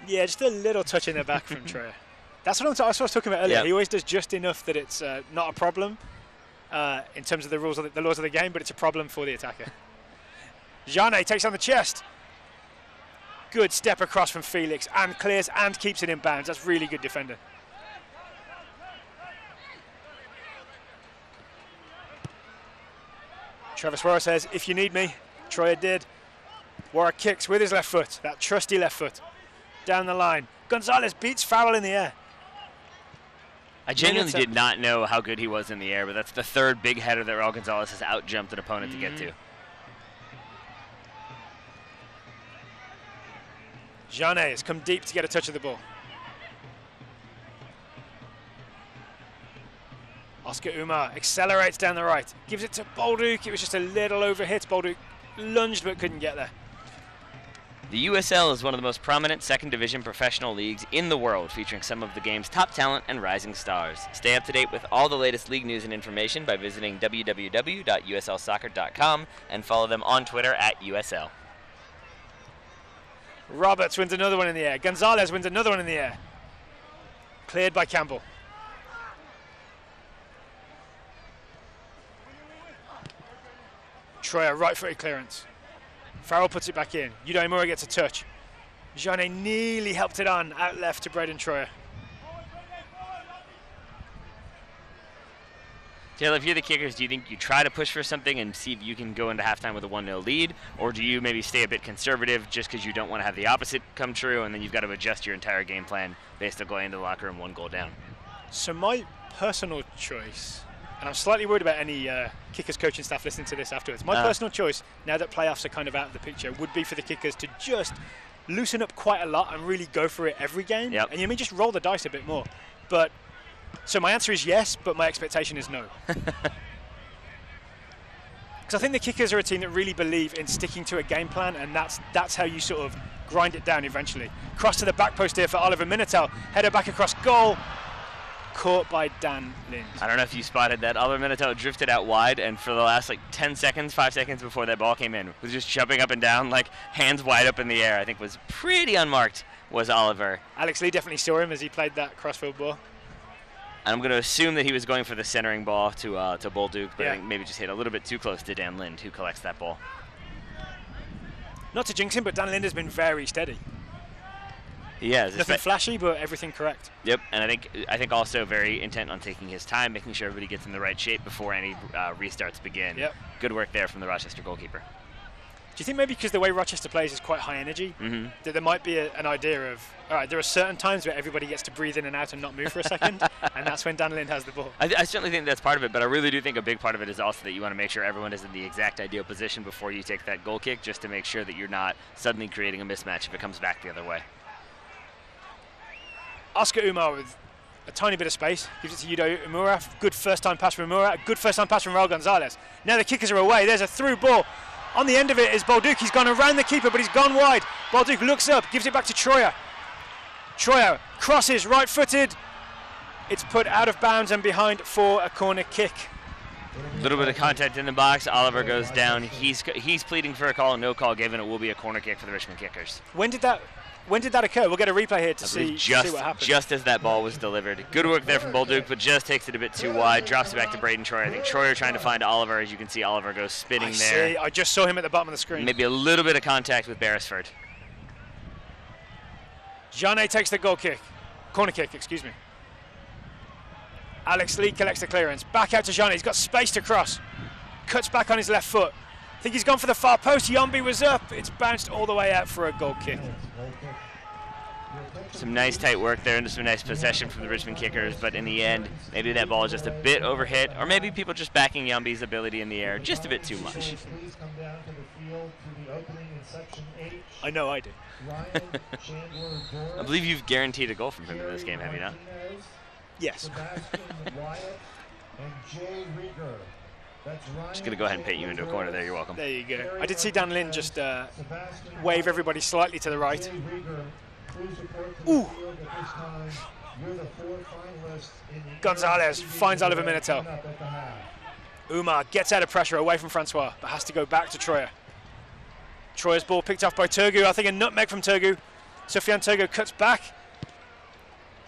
Yeah, just a little touch in the back from Troyer. That's what I was talking about earlier. Yep. He always does just enough that it's not a problem. In terms of the rules of the laws of the game, but it's a problem for the attacker. Jane takes on the chest. Good step across from Felix and clears and keeps it in bounds. That's really good defender. Travis Warren says, if you need me. Troyer did. Warren kicks with his left foot, that trusty left foot. Down the line. Gonzalez beats Farrell in the air. I genuinely did not know how good he was in the air, but that's the third big header that Raul Gonzalez has out-jumped an opponent to get to. Jane has come deep to get a touch of the ball. Oscar Umar accelerates down the right. Gives it to Bolduc. It was just a little overhit. Bolduc lunged but couldn't get there. The USL is one of the most prominent second division professional leagues in the world, featuring some of the game's top talent and rising stars. Stay up to date with all the latest league news and information by visiting www.uslsoccer.com and follow them on Twitter @USL. Roberts wins another one in the air. Gonzalez wins another one in the air. Cleared by Campbell. Troyer, right-footed clearance. Farrell puts it back in. Yuda Imura gets a touch. Jane nearly helped it on, out left to Braden Troyer. Taylor, if you're the Kickers, do you think you try to push for something and see if you can go into halftime with a 1-0 lead? Or do you maybe stay a bit conservative just because you don't want to have the opposite come true and then you've got to adjust your entire game plan based on going into the locker room 1 goal down? So my personal choice, and I'm slightly worried about any Kickers coaching staff listening to this afterwards. My personal choice, now that playoffs are kind of out of the picture, would be for the Kickers to just loosen up quite a lot and really go for it every game. Yep. And you mean just roll the dice a bit more. But so my answer is yes, but my expectation is no. Because I think the Kickers are a team that really believe in sticking to a game plan, and that's how you sort of grind it down eventually. Cross to the back post here for Oliver Minotel. Header back across goal. Caught by Dan Lind. I don't know if you spotted that. Oliver Minotel drifted out wide, and for the last like 10 seconds, 5 seconds before that ball came in, was just jumping up and down, like hands wide up in the air. I think was pretty unmarked was Oliver. Alex Lee definitely saw him as he played that crossfield ball. And I'm going to assume that he was going for the centering ball to Bolduc, but I think maybe just hit a little bit too close to Dan Lind, who collects that ball. Not to jinx him, but Dan Lind has been very steady. He has. Nothing flashy, but everything correct. Yep, and I think also very intent on taking his time, making sure everybody gets in the right shape before any restarts begin. Yep. Good work there from the Rochester goalkeeper. Do you think maybe because the way Rochester plays is quite high energy, that there might be an idea of, all right, there are certain times where everybody gets to breathe in and out and not move for a second, and that's when Dan Lind has the ball? I certainly think that's part of it, but I really do think a big part of it is also that you want to make sure everyone is in the exact ideal position before you take that goal kick, just to make sure that you're not suddenly creating a mismatch if it comes back the other way. Oscar Umar with a tiny bit of space, gives it to Yudo Umura. Good first-time pass from Umura, a good first-time pass from Raul Gonzalez. Now the kickers are away, there's a through ball. On the end of it is Bolduc. He's gone around the keeper, but he's gone wide. Bolduc looks up, gives it back to Troyer. Troyer crosses, right-footed. It's put out of bounds and behind for a corner kick. A little bit of contact in the box. Oliver goes down. He's pleading for a call. No call given. It will be a corner kick for the Richmond Kickers. When did that occur? We'll get a replay here to see what happened. Just as that ball was delivered. Good work there from Bolduc, but just takes it a bit too wide. Drops it back to Braden Troyer. I think Troyer trying to find Oliver. As you can see, Oliver goes spinning there. I just saw him at the bottom of the screen. Maybe a little bit of contact with Beresford. Jane takes the corner kick, excuse me. Alex Lee collects the clearance. Back out to Jane. He's got space to cross. Cuts back on his left foot. I think he's gone for the far post. Yombi was up. It's bounced all the way out for a goal kick. Some nice tight work there and some nice possession from the Richmond Kickers, but in the end, maybe that ball is just a bit overhit, or maybe people just backing Yombi's ability in the air just a bit too much. I know I do. I believe you've guaranteed a goal from him in this game, have you not? Yes. Just going to go ahead and paint you into a corner there. You're welcome. There you go. I did see Dan Lind just wave everybody slightly to the right. Ooh. Gonzalez finds Oliver Minato. Umar gets out of pressure away from Francois, but has to go back to Troyer. Troyer's ball picked off by Turgu. I think a nutmeg from Turgu. Sofiane Turgu cuts back.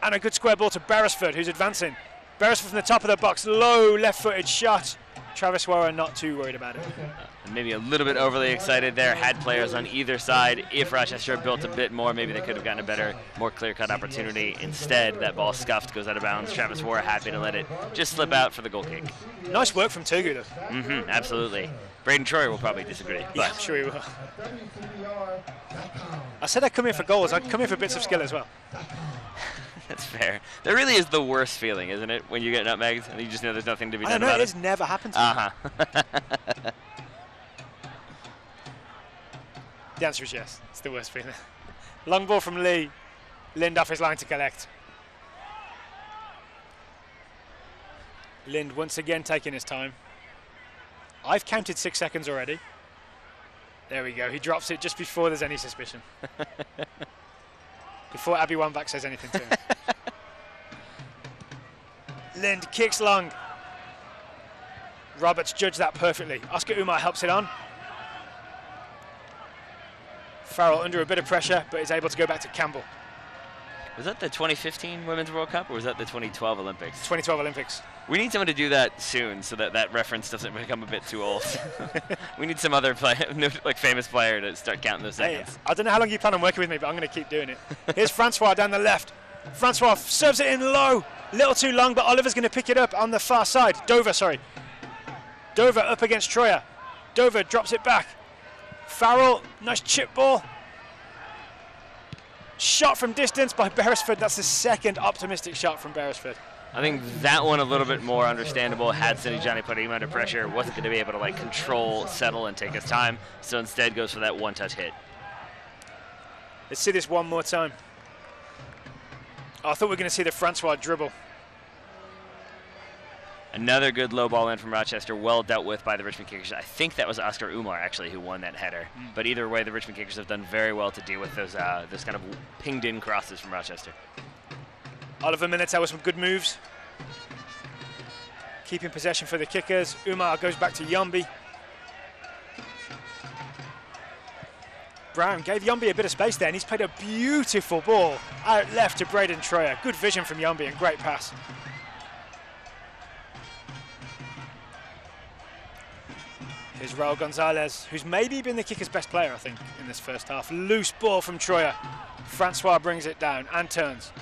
And a good square ball to Beresford, who's advancing. Beresford from the top of the box. Low left-footed shot. Travis Warren not too worried about it. Maybe a little bit overly excited there. Had players on either side. If Rochester built a bit more, maybe they could have gotten a better, more clear-cut opportunity. Instead, that ball scuffed, goes out of bounds. Travis Warren happy to let it just slip out for the goal kick. Nice work from Turgu, though. Absolutely. Braden Troyer will probably disagree. But yeah, I'm sure he will. I said I'd come in for goals. I'd come in for bits of skill as well. That's fair. That really is the worst feeling, isn't it? When you get nutmegged and you just know there's nothing to be done about it. It's never happened to me. The answer is yes. It's the worst feeling. Long ball from Lee. Lind off his line to collect. Lind once again taking his time. I've counted 6 seconds already. There we go. He drops it just before there's any suspicion. Before Abby Wambach says anything to him. Lind kicks long. Roberts judged that perfectly. Oscar Umar helps it on. Farrell under a bit of pressure, but is able to go back to Campbell. Was that the 2015 Women's World Cup, or was that the 2012 Olympics? 2012 Olympics. We need someone to do that soon, so that that reference doesn't become a bit too old. We need some other famous player to start counting those seconds. Hey, I don't know how long you plan on working with me, but I'm going to keep doing it. Here's Francois down the left. Francois serves it in low. Little too long, but Oliver's going to pick it up on the far side. Dover up against Troyer. Dover drops it back. Farrell, nice chip ball. Shot from distance by Beresford. That's the second optimistic shot from Beresford. I think that one a little bit more understandable. Had Sinijani put him under pressure, wasn't going to be able to control, settle, and take his time. So instead goes for that one-touch hit. Let's see this one more time. Oh, I thought we were going to see the Francois dribble. Another good low ball in from Rochester, well dealt with by the Richmond Kickers. I think that was Oscar Umar, actually, who won that header. But either way, the Richmond Kickers have done very well to deal with those kind of pinged-in crosses from Rochester. Oliver Minato with some good moves. Keeping possession for the Kickers. Umar goes back to Yombi. Brown gave Yombi a bit of space there, and he's played a beautiful ball out left to Braden Troyer. Good vision from Yombi and great pass. Here's Raul Gonzalez, who's maybe been the Kickers' best player, I think, in this first half. Loose ball from Troyer. Francois brings it down and turns.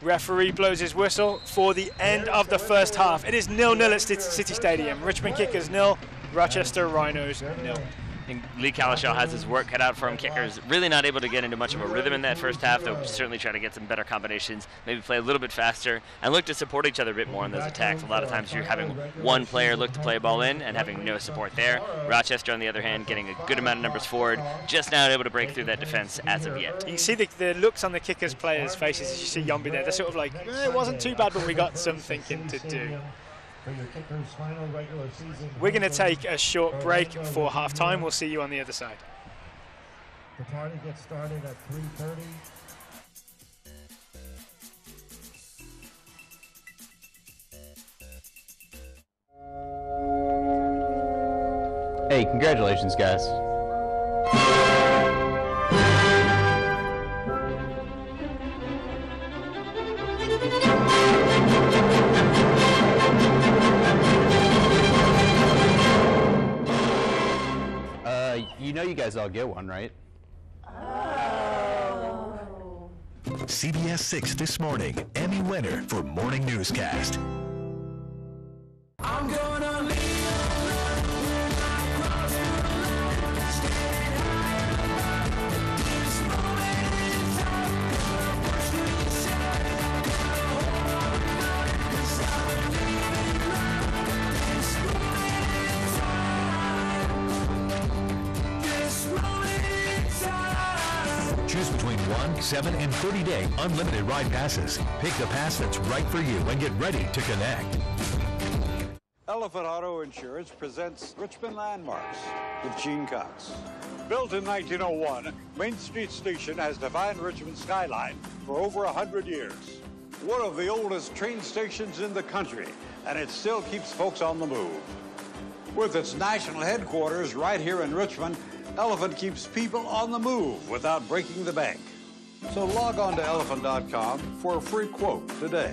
Referee blows his whistle for the end of the first half. It is 0-0 at City Stadium. Richmond Kickers 0, Rochester Rhinos 0. I think Lee Calishaw has his work cut out for him. Kickers really not able to get into much of a rhythm in that first half. They'll certainly try to get some better combinations, maybe play a little bit faster, and look to support each other a bit more in those attacks. A lot of times you're having one player look to play a ball in and having no support there. Rochester, on the other hand, getting a good amount of numbers forward, just not able to break through that defense as of yet. You see the looks on the Kickers players' faces as you see Yombi there. They're sort of like, it wasn't too bad, but we got some thinking to do. We're going to take a short break for half-time. We'll see you on the other side. The party gets started at 3:30. Hey, congratulations, guys. You know you guys all get one, right? CBS 6 This Morning, Emmy winner for Morning Newscast. I'm gonna leave. Choose between 1, 7, and 30-day unlimited ride passes. Pick the pass that's right for you and get ready to connect. Elephant Auto Insurance presents Richmond Landmarks with Gene Cox. Built in 1901, Main Street Station has defined Richmond's skyline for over 100 years. One of the oldest train stations in the country, and it still keeps folks on the move. With its national headquarters right here in Richmond, Elephant keeps people on the move without breaking the bank. So log on to elephant.com for a free quote today.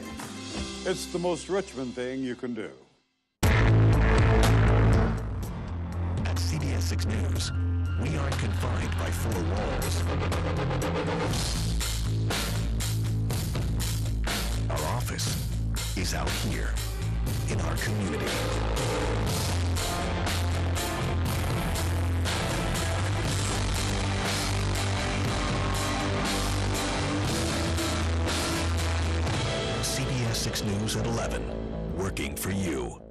It's the most Richmond thing you can do. At CBS 6 News, we aren't confined by four walls. Our office is out here in our community. CBS 6 News at 11, working for you.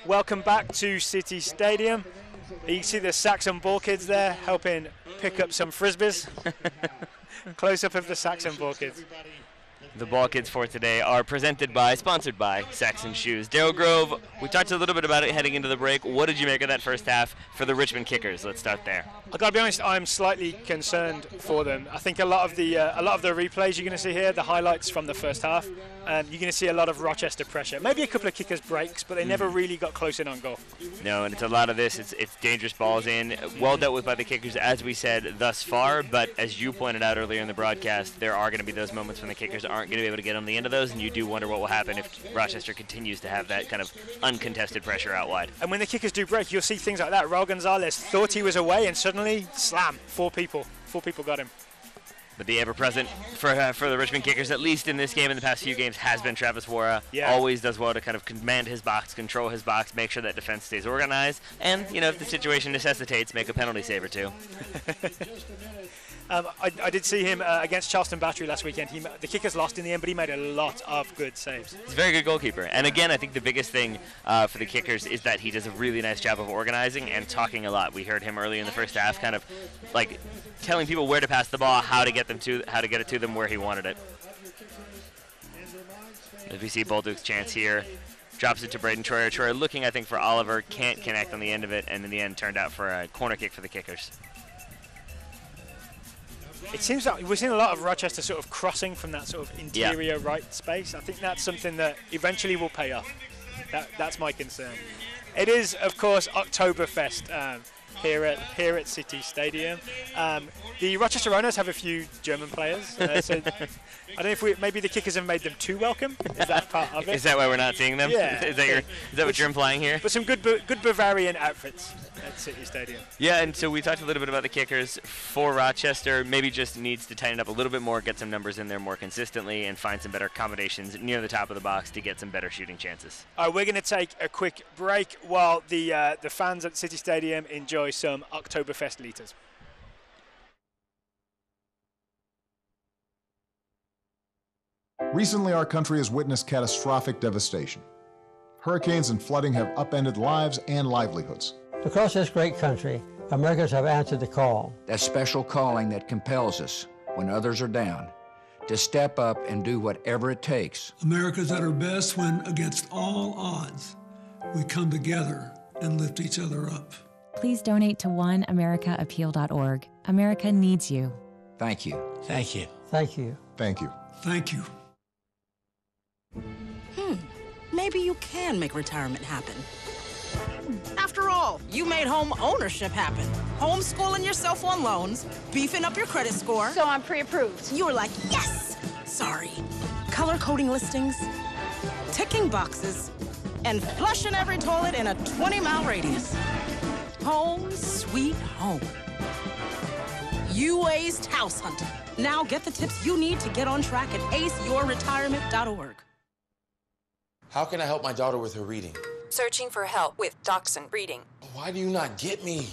Welcome back to City Stadium. You can see the Saxon Ball kids there helping pick up some frisbees. Close up of the Saxon Ball kids. The ball kids for today are sponsored by Saxon Shoes. Daryl Grove, we talked a little bit about it heading into the break. What did you make of that first half for the Richmond Kickers? Let's start there. I gotta be honest, I'm slightly concerned for them. I think a lot of the replays you're going to see here, the highlights from the first half, you're going to see a lot of Rochester pressure. Maybe a couple of Kickers breaks, but they never really got close in on goal. No, and it's a lot of this. It's dangerous balls in. Well dealt with by the Kickers, as we said, thus far. But as you pointed out earlier in the broadcast, there are going to be those moments when the Kickers aren't going to be able to get on the end of those, and you do wonder what will happen if Rochester continues to have that kind of uncontested pressure out wide. And when the Kickers do break, you'll see things like that. Raul Gonzalez thought he was away, and suddenly, slam, four people got him. But the ever-present for the Richmond Kickers, at least in this game, in the past few games, has been Travis Wara. Yeah. Always does well to kind of command his box, control his box, make sure that defense stays organized, and, you know, if the situation necessitates, make a penalty save or two. I did see him against Charleston Battery last weekend. The Kickers lost in the end, but he made a lot of good saves. He's a very good goalkeeper. And again, I think the biggest thing for the Kickers is that he does a really nice job of organizing and talking a lot. We heard him early in the first half kind of like telling people where to pass the ball, how to get it to them where he wanted it. As we see Bolduc's chance here, drops it to Braden Troyer. Troyer looking, I think, for Oliver, can't connect on the end of it, and in the end turned out for a corner kick for the Kickers. It seems like we're seeing a lot of Rochester sort of crossing from that sort of interior right space. I think that's something that eventually will pay off. That's my concern. It is, of course, Oktoberfest here at City Stadium. The Rochester Rhinos have a few German players, so I don't know if maybe the Kickers have made them too welcome. Is that part of it? Is that why we're not seeing them? Yeah. Is that what you're implying here? But some good Bavarian outfits at City Stadium. Yeah, and so we talked a little bit about the Kickers. For Rochester, maybe just needs to tighten up a little bit more, get some numbers in there more consistently, and find some better accommodations near the top of the box to get some better shooting chances. All right, we're going to take a quick break while the fans at City Stadium enjoy some Oktoberfest liters. Recently, our country has witnessed catastrophic devastation. Hurricanes and flooding have upended lives and livelihoods. Across this great country, Americans have answered the call. That special calling that compels us, when others are down, to step up and do whatever it takes. America's at her best when, against all odds, we come together and lift each other up. Please donate to oneamericaappeal.org. America needs you. Thank you. Thank you. Thank you. Thank you. Thank you. Maybe you can make retirement happen. After all, you made home ownership happen. Homeschooling yourself on loans, beefing up your credit score. So I'm pre-approved. You were like, yes! Sorry. Color coding listings, ticking boxes, and flushing every toilet in a 20-mile radius. Home sweet home. You aced house hunting. Now get the tips you need to get on track at aceyourretirement.org. How can I help my daughter with her reading? Searching for help with Dachshund Reading. Why do you not get me?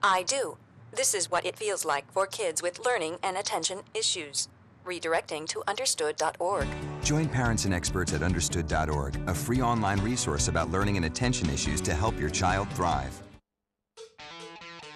I do. This is what it feels like for kids with learning and attention issues. Redirecting to understood.org. Join parents and experts at understood.org, a free online resource about learning and attention issues to help your child thrive.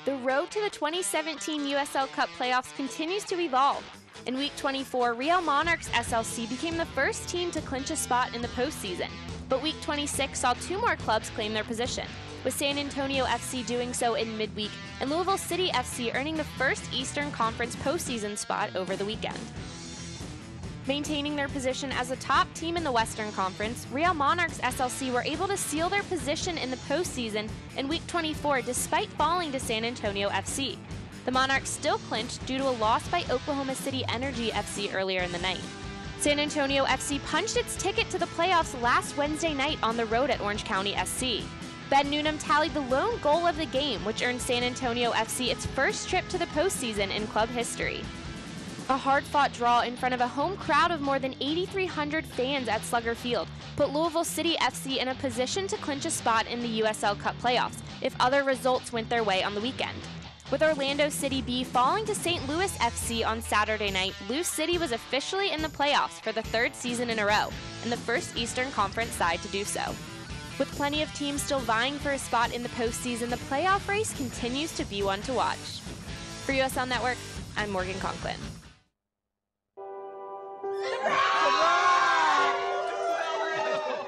The road to the 2017 USL Cup playoffs continues to evolve. In Week 24, Real Monarchs SLC became the first team to clinch a spot in the postseason. But Week 26 saw two more clubs claim their position, with San Antonio FC doing so in midweek and Louisville City FC earning the first Eastern Conference postseason spot over the weekend. Maintaining their position as a top team in the Western Conference, Real Monarchs SLC were able to seal their position in the postseason in Week 24 despite falling to San Antonio FC. The Monarchs still clinched due to a loss by Oklahoma City Energy FC earlier in the night. San Antonio FC punched its ticket to the playoffs last Wednesday night on the road at Orange County SC. Ben Noonan tallied the lone goal of the game, which earned San Antonio FC its first trip to the postseason in club history. A hard-fought draw in front of a home crowd of more than 8,300 fans at Slugger Field put Louisville City FC in a position to clinch a spot in the USL Cup playoffs if other results went their way on the weekend. With Orlando City B falling to St. Louis FC on Saturday night, Lou City was officially in the playoffs for the third season in a row, and the first Eastern Conference side to do so. With plenty of teams still vying for a spot in the postseason, the playoff race continues to be one to watch. For USL Network, I'm Morgan Conklin.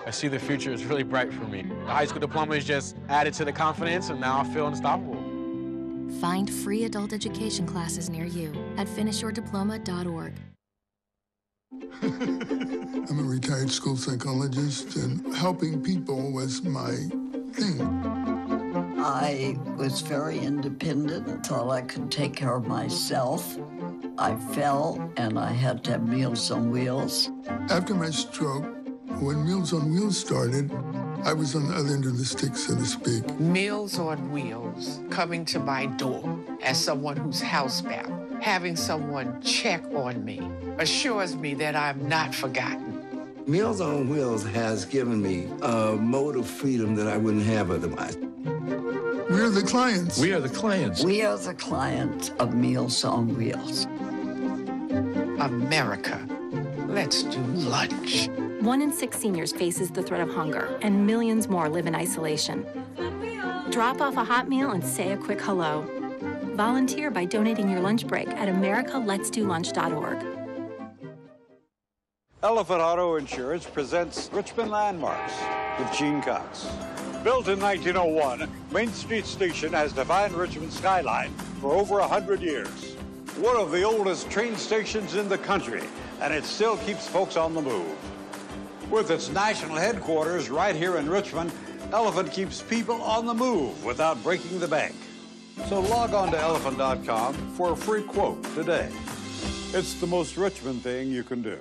I see the future is really bright for me. The high school diploma is just added to the confidence, and now I feel unstoppable. Find free adult education classes near you at finishyourdiploma.org. I'm a retired school psychologist, and helping people was my thing. I was very independent and thought I could take care of myself. I fell, and I had to have Meals on Wheels. After my stroke, when Meals on Wheels started, I was on the other end of the stick, so to speak. Meals on Wheels, coming to my door as someone who's housebound, having someone check on me, assures me that I'm not forgotten. Meals on Wheels has given me a mode of freedom that I wouldn't have otherwise. We're the clients. We are the clients. We are the clients of Meals on Wheels. America, let's do lunch. 1 in 6 seniors faces the threat of hunger, and millions more live in isolation. Drop off a hot meal and say a quick hello. Volunteer by donating your lunch break at americaletsdolunch.org. Elephant Auto Insurance presents Richmond Landmarks with Gene Cox. Built in 1901, Main Street Station has defined Richmond's skyline for over 100 years. One of the oldest train stations in the country, and it still keeps folks on the move. With its national headquarters right here in Richmond, Elephant keeps people on the move without breaking the bank. So log on to elephant.com for a free quote today. It's the most Richmond thing you can do.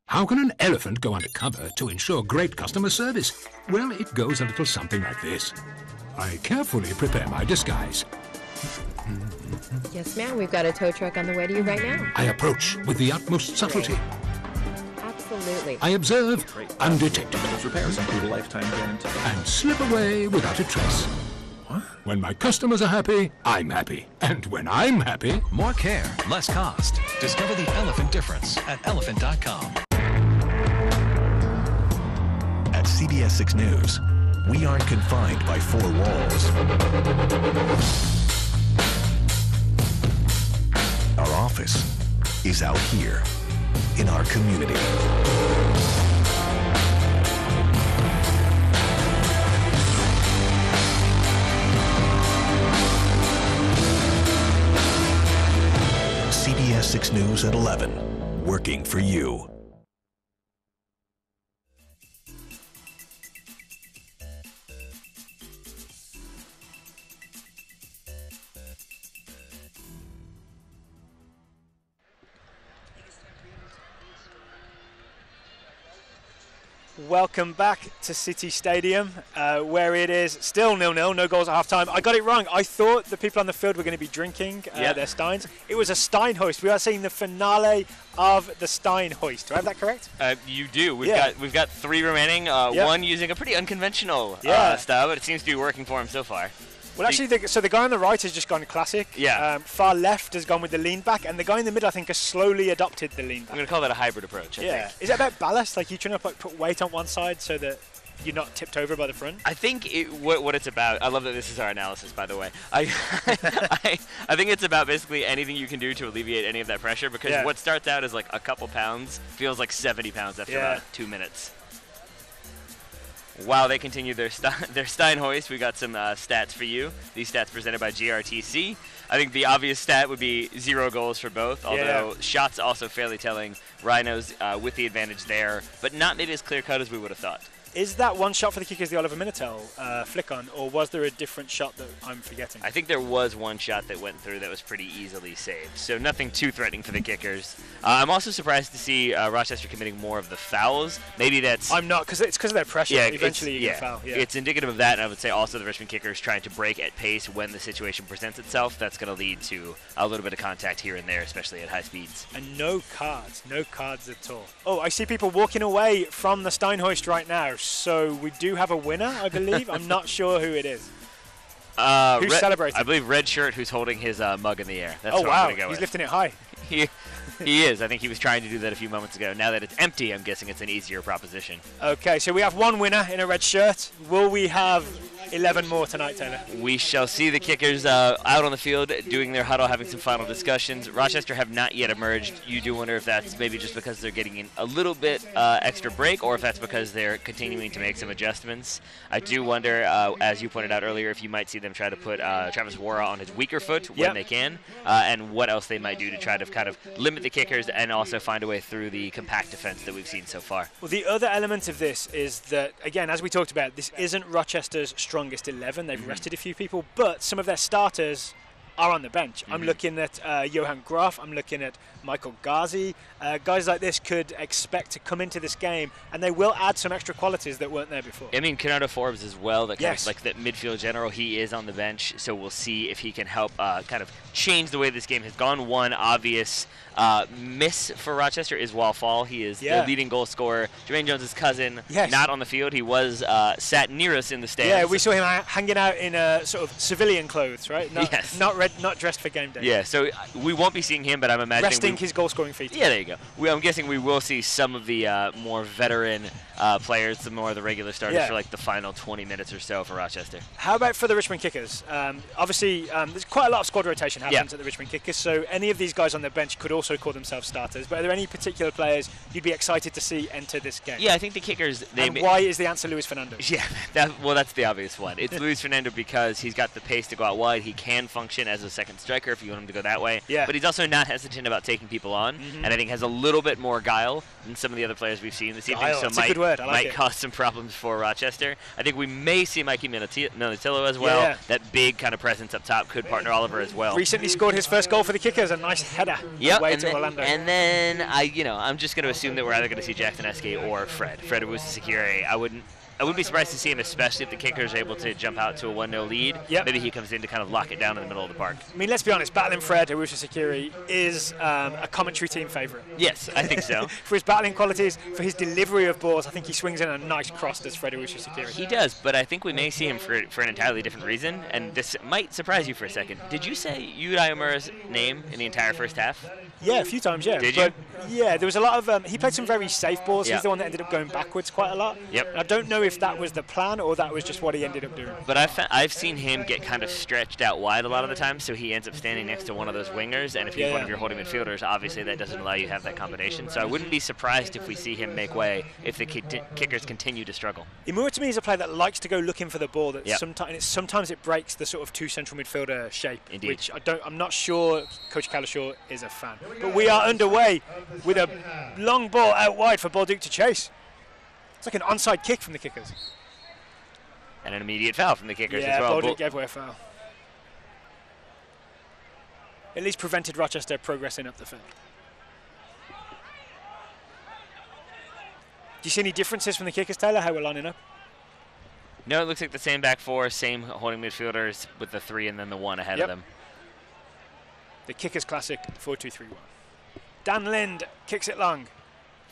How can an elephant go undercover to ensure great customer service? Well, it goes a little something like this. I carefully prepare my disguise. Yes, ma'am. We've got a tow truck on the way to you right now. I approach with the utmost subtlety. Absolutely. I observe undetected. Those repairs include a lifetime guarantee. And slip away without a trace. What? When my customers are happy, I'm happy. And when I'm happy... More care, less cost. Discover the elephant difference at elephant.com. At CBS 6 News, we aren't confined by four walls. Our office is out here, in our community. CBS 6 News at 11, working for you. Welcome back to City Stadium, where it is still 0-0, no goals at half-time. I got it wrong. I thought the people on the field were going to be drinking their Steins. It was a Stein hoist. We are seeing the finale of the Stein hoist. Do I have that correct? You do. We've got three remaining. One using a pretty unconventional style, but it seems to be working for him so far. Well, actually, the guy on the right has just gone classic. Yeah. Far left has gone with the lean back, and the guy in the middle, I think, has slowly adopted the lean back. I'm going to call that a hybrid approach, I think. Is it about ballast? Like, you're trying to put weight on one side so that you're not tipped over by the front? I think what it's about, I love that this is our analysis, by the way. I think it's about basically anything you can do to alleviate any of that pressure, because what starts out as like a couple pounds feels like 70 pounds after about 2 minutes. While they continue their Stein hoist, we got some stats for you. These stats presented by GRTC. I think the obvious stat would be 0 goals for both, although shots also fairly telling. Rhinos with the advantage there, but not maybe as clear-cut as we would have thought. Is that one shot for the Kickers the Oliver Minitel flick-on, or was there a different shot that I'm forgetting? I think there was one shot that went through that was pretty easily saved, so nothing too threatening for the Kickers. I'm also surprised to see Rochester committing more of the fouls. Maybe that's... I'm not, because it's because of their pressure. Yeah, eventually you get a foul. Yeah. It's indicative of that, and I would say also the Richmond Kickers trying to break at pace when the situation presents itself. That's going to lead to a little bit of contact here and there, especially at high speeds. And no cards at all. Oh, I see people walking away from the Stein hoist right now, so we do have a winner, I believe. I'm not sure who it is. Who's celebrating? I believe red shirt who's holding his mug in the air. That's oh, what wow. I'm going to go He's with. lifting it high. He is. I think he was trying to do that a few moments ago. Now that it's empty, I'm guessing it's an easier proposition. Okay, so we have one winner in a red shirt. Will we have 11 more tonight, Taylor? We shall see the Kickers out on the field doing their huddle, having some final discussions. Rochester have not yet emerged. You do wonder if that's maybe just because they're getting in a little bit extra break, or if that's because they're continuing to make some adjustments. I do wonder, as you pointed out earlier, if you might see them try to put Travis Wara on his weaker foot when they can, and what else they might do to try to kind of limit the Kickers and also find a way through the compact defense that we've seen so far. Well, the other element of this is that, again, as we talked about, this isn't Rochester's strongest 11. They've rested a few people, but some of their starters are on the bench. I'm looking at Johan Graf, I'm looking at Michael Ghazi. Guys like this could expect to come into this game, and they will add some extra qualities that weren't there before. I mean, Kennardo Forbes as well, that kind of like that midfield general, he is on the bench, so we'll see if he can help kind of change the way this game has gone. One obvious miss for Rochester is Walfall. He is the leading goal scorer. Jermaine Jones' cousin, not on the field. He was sat near us in the stands. Yeah, we saw him hanging out in sort of civilian clothes, right? Not not dressed for game day. Yeah, so we won't be seeing him, but I'm imagining resting his goal-scoring feet. Yeah, there you go. I'm guessing we will see some of the more veteran players, the more of the regular starters for like the final 20 minutes or so for Rochester. How about for the Richmond Kickers? Obviously, there's quite a lot of squad rotation happens at the Richmond Kickers, so any of these guys on their bench could also call themselves starters. But are there any particular players you'd be excited to see enter this game? Yeah, I think the Kickers. And why is the answer Luis Fernando? Yeah, that's the obvious one. It's Luis Fernando because he's got the pace to go out wide. He can function as a second striker if you want him to go that way. Yeah. But he's also not hesitant about taking people on, and I think has a little bit more guile than some of the other players we've seen this evening. So might cause some problems for Rochester. I think we may see Mikey Minatillo as well. Yeah. That big kind of presence up top could partner Oliver as well. Recently scored his first goal for the Kickers, a nice header away to Orlando. And then I'm just going to assume that we're either going to see Jackson Eske or Fred Owusu-Sekire. I wouldn't be surprised to see him, especially if the Kickers are able to jump out to a 1-0 lead. Yep. Maybe he comes in to kind of lock it down in the middle of the park. I mean, let's be honest, battling Fred Owusu-Sekire is a commentary team favourite. Yes, I think so. For his battling qualities, for his delivery of balls, I think he swings in a nice cross, does Fred Owusu-Sekire. He does, but I think we may see him for an entirely different reason, and this might surprise you for a second. Did you say Yudai Omura's name in the entire first half? Yeah, a few times, yeah. Did you? Yeah, there was a lot of... he played some very safe balls. Yeah. He's the one that ended up going backwards quite a lot. Yep. And I don't know if that was the plan or that was just what he ended up doing. But I've seen him get kind of stretched out wide a lot of the time, so he ends up standing next to one of those wingers, and if he's one of your holding midfielders, obviously that doesn't allow you to have that combination. So I wouldn't be surprised if we see him make way if the Kickers continue to struggle. Imura to me is a player that likes to go looking for the ball. That sometimes it breaks the sort of two central midfielder shape, Indeed. which I'm not sure Coach Calishaw is a fan. But we are underway with a long ball out wide for Balduc to chase. It's like an onside kick from the Kickers. And an immediate foul from the Kickers as well. Yeah, Balduc gave away a foul. At least prevented Rochester progressing up the field. Do you see any differences from the Kickers, Taylor, how we're lining up? No, it looks like the same back four, same holding midfielders with the 3 and then the 1 ahead of them. The Kickers classic 4-2-3-1. Dan Lind kicks it long.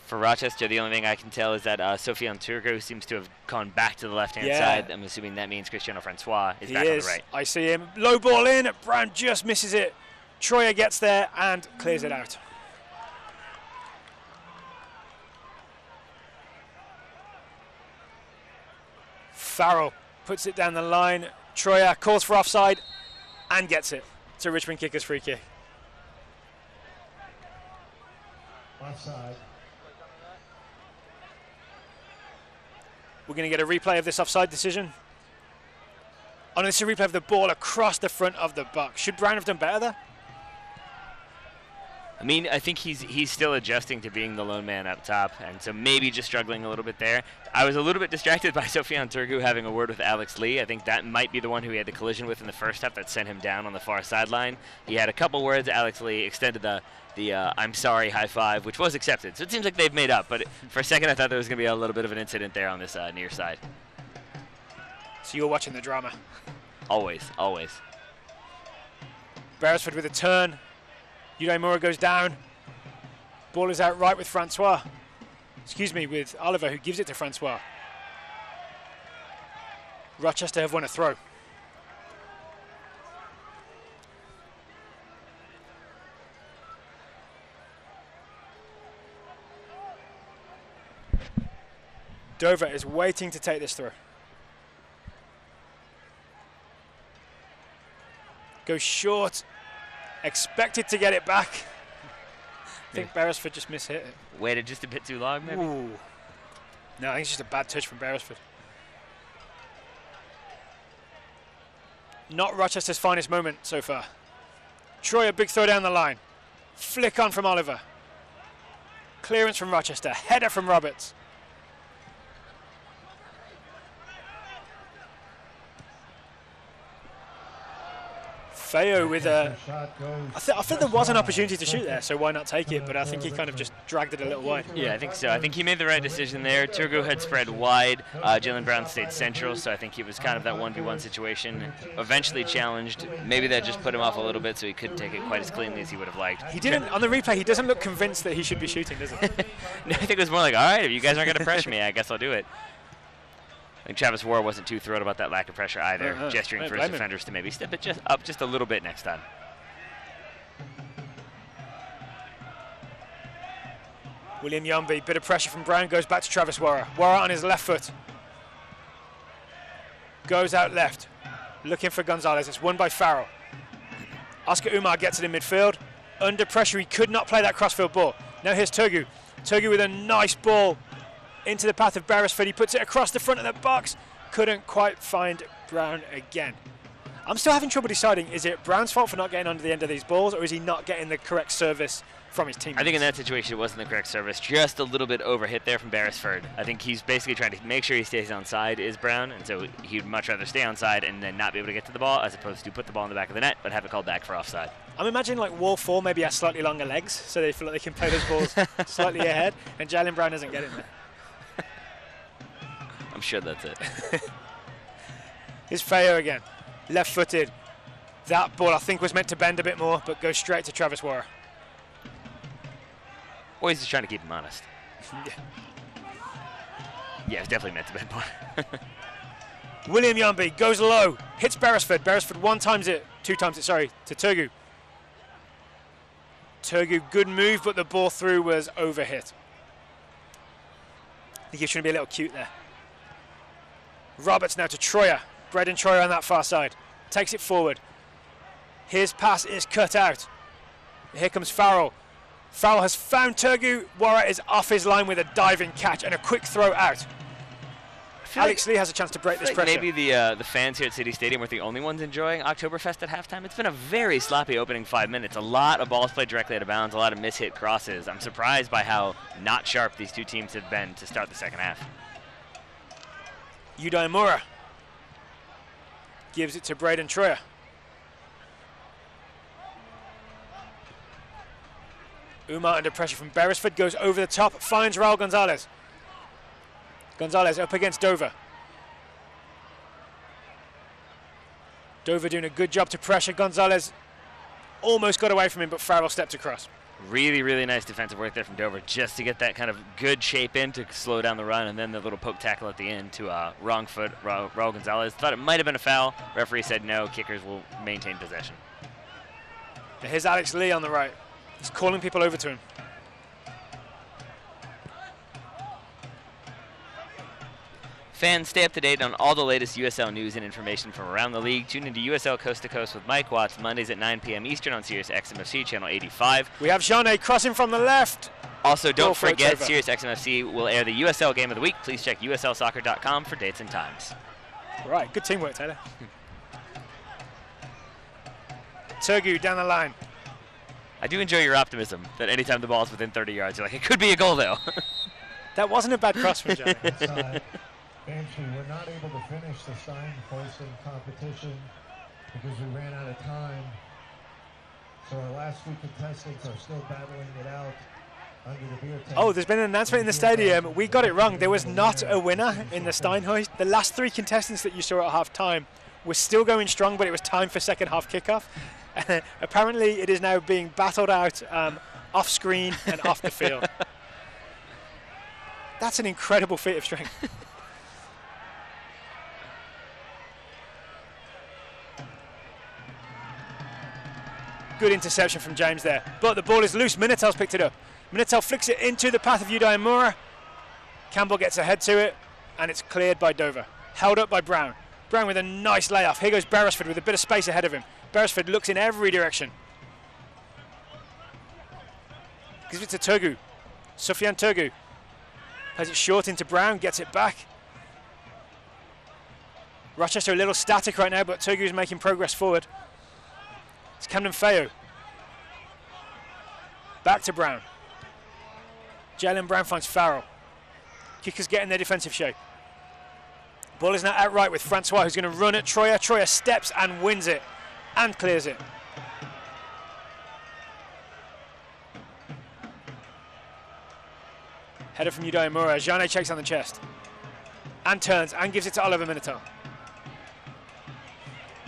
For Rochester, the only thing I can tell is that Sofiane Turgo seems to have gone back to the left-hand side. I'm assuming that means Cristiano Francois is back on the right. I see him. Low ball in. Brown just misses it. Troyer gets there and clears it out. Farrell puts it down the line. Troyer calls for offside and gets it. It's a Richmond Kickers free kick. Offside. We're going to get a replay of this offside decision. Oh, no, this is a replay of the ball across the front of the box. Should Brown have done better there? I mean, I think he's still adjusting to being the lone man up top, and so maybe just struggling a little bit there. I was a little bit distracted by Sofiane Turgu having a word with Alex Lee. I think that might be the one who he had the collision with in the first half that sent him down on the far sideline. He had a couple words. Alex Lee extended the I'm sorry high five, which was accepted. So it seems like they've made up, but for a second I thought there was going to be a little bit of an incident there on this near side. So you're watching the drama? Always, always. Beresford with a turn. Yudai Mura goes down. Ball is out right with Francois. Excuse me, with Oliver, who gives it to Francois. Rochester have won a throw. Dover is waiting to take this throw. Goes short. Expected to get it back. I think Beresford just mishit it. Waited just a bit too long, maybe? Ooh. No, I think it's just a bad touch from Beresford. Not Rochester's finest moment so far. Troy, a big throw down the line. Flick on from Oliver. Clearance from Rochester. Header from Roberts. Feo with a... I think there was an opportunity to shoot there, so why not take it? But I think he kind of just dragged it a little wide. Yeah, I think so. I think he made the right decision there. Turgo had spread wide. Jalen Brown stayed central, so I think he was kind of that 1v1 situation. Eventually challenged. Maybe that just put him off a little bit, so he couldn't take it quite as cleanly as he would have liked. He didn't, on the replay, he doesn't look convinced that he should be shooting, does he? No, I think it was more like, all right, if you guys aren't going to pressure me, I guess I'll do it. think Travis Wara wasn't too thrilled about that lack of pressure either, gesturing for his defenders to maybe step it up just a little bit next time. William Yombi, bit of pressure from Brown, goes back to Travis Wara. Wara on his left foot. Goes out left, looking for Gonzalez. It's won by Farrell. Oscar Umar gets it in midfield. Under pressure, he could not play that crossfield ball. Now here's Turgu. Turgu with a nice ball into the path of Beresford. He puts it across the front of the box. Couldn't quite find Brown again. I'm still having trouble deciding, is it Brown's fault for not getting under the end of these balls, or is he not getting the correct service from his teammates? I think in that situation it wasn't the correct service. Just a little bit overhit there from Beresford. I think he's basically trying to make sure he stays onside, is Brown, and so he'd much rather stay onside and then not be able to get to the ball as opposed to put the ball in the back of the net but have it called back for offside. I'm imagining like Wall 4 maybe has slightly longer legs, so they feel like they can play those balls slightly ahead, and Jalen Brown doesn't get in there. I'm sure that's it. Here's Feo again, left-footed. That ball I think was meant to bend a bit more, but goes straight to Travis Wara. Or he's just trying to keep him honest. Yeah, it's definitely meant to bend more. William Yombi goes low, hits Beresford. Beresford two times it, sorry, to Turgu. Turgu, good move, but the ball through was overhit. I think he's trying to be a little cute there. Roberts now to Troyer. Braden Troyer on that far side. Takes it forward. His pass is cut out. Here comes Farrell. Farrell has found Turgu. Wara is off his line with a diving catch and a quick throw out. Alex Lee has a chance to break this pressure. Maybe the fans here at City Stadium were the only ones enjoying Oktoberfest at halftime. It's been a very sloppy opening 5 minutes. A lot of balls played directly out of bounds, a lot of mishit crosses. I'm surprised by how not sharp these two teams have been to start the second half. Udaimura gives it to Braden Troyer. Umar under pressure from Beresford, goes over the top, finds Raul Gonzalez. Gonzalez up against Dover. Dover doing a good job to pressure Gonzalez. Almost got away from him, but Farrell stepped across. Really, really nice defensive work there from Dover just to get that kind of good shape in to slow down the run, and then the little poke tackle at the end to wrong foot, Raul Gonzalez. Thought it might have been a foul. Referee said no, Kickers will maintain possession. Here's Alex Lee on the right. He's calling people over to him. Fans, stay up to date on all the latest USL news and information from around the league. Tune into USL Coast to Coast with Mike Watts, Mondays at 9 p.m. Eastern on Sirius XMFC, channel 85. We have Jeanne crossing from the left. Also, don't forget, Sirius XMFC will air the USL Game of the Week. Please check uslsoccer.com for dates and times. Right, good teamwork, Taylor. Turgu down the line. I do enjoy your optimism that anytime the ball's within 30 yards, you're like, it could be a goal, though. That wasn't a bad cross from Jeanne. Banshee, we're not able to finish the sign posting competition because we ran out of time. So our last three contestants are still battling it out under the beer tent. Oh, there's been an announcement in the stadium. We got it wrong. There was not a winner in the Steinhoist. The last three contestants that you saw at half time were still going strong, but it was time for second half kickoff. Apparently, it is now being battled out off screen and off the field. That's an incredible feat of strength. Good interception from James there. But the ball is loose. Minatel's picked it up. Minitel flicks it into the path of Udaimura. Campbell gets ahead to it, and it's cleared by Dover. Held up by Brown. Brown with a nice layoff. Here goes Beresford with a bit of space ahead of him. Beresford looks in every direction. Gives it to Turgu. Sufyan Turgu. Plays it short into Brown, gets it back. Rochester a little static right now, but Turgu is making progress forward. It's Camden Feo. Back to Brown. Jalen Brown finds Farrell. Kickers getting their defensive shape. Ball is now outright with Francois, who's going to run at Troyer. Troyer steps and wins it and clears it. Header from Udaimura. Jeanne checks on the chest and turns and gives it to Oliver Minitel.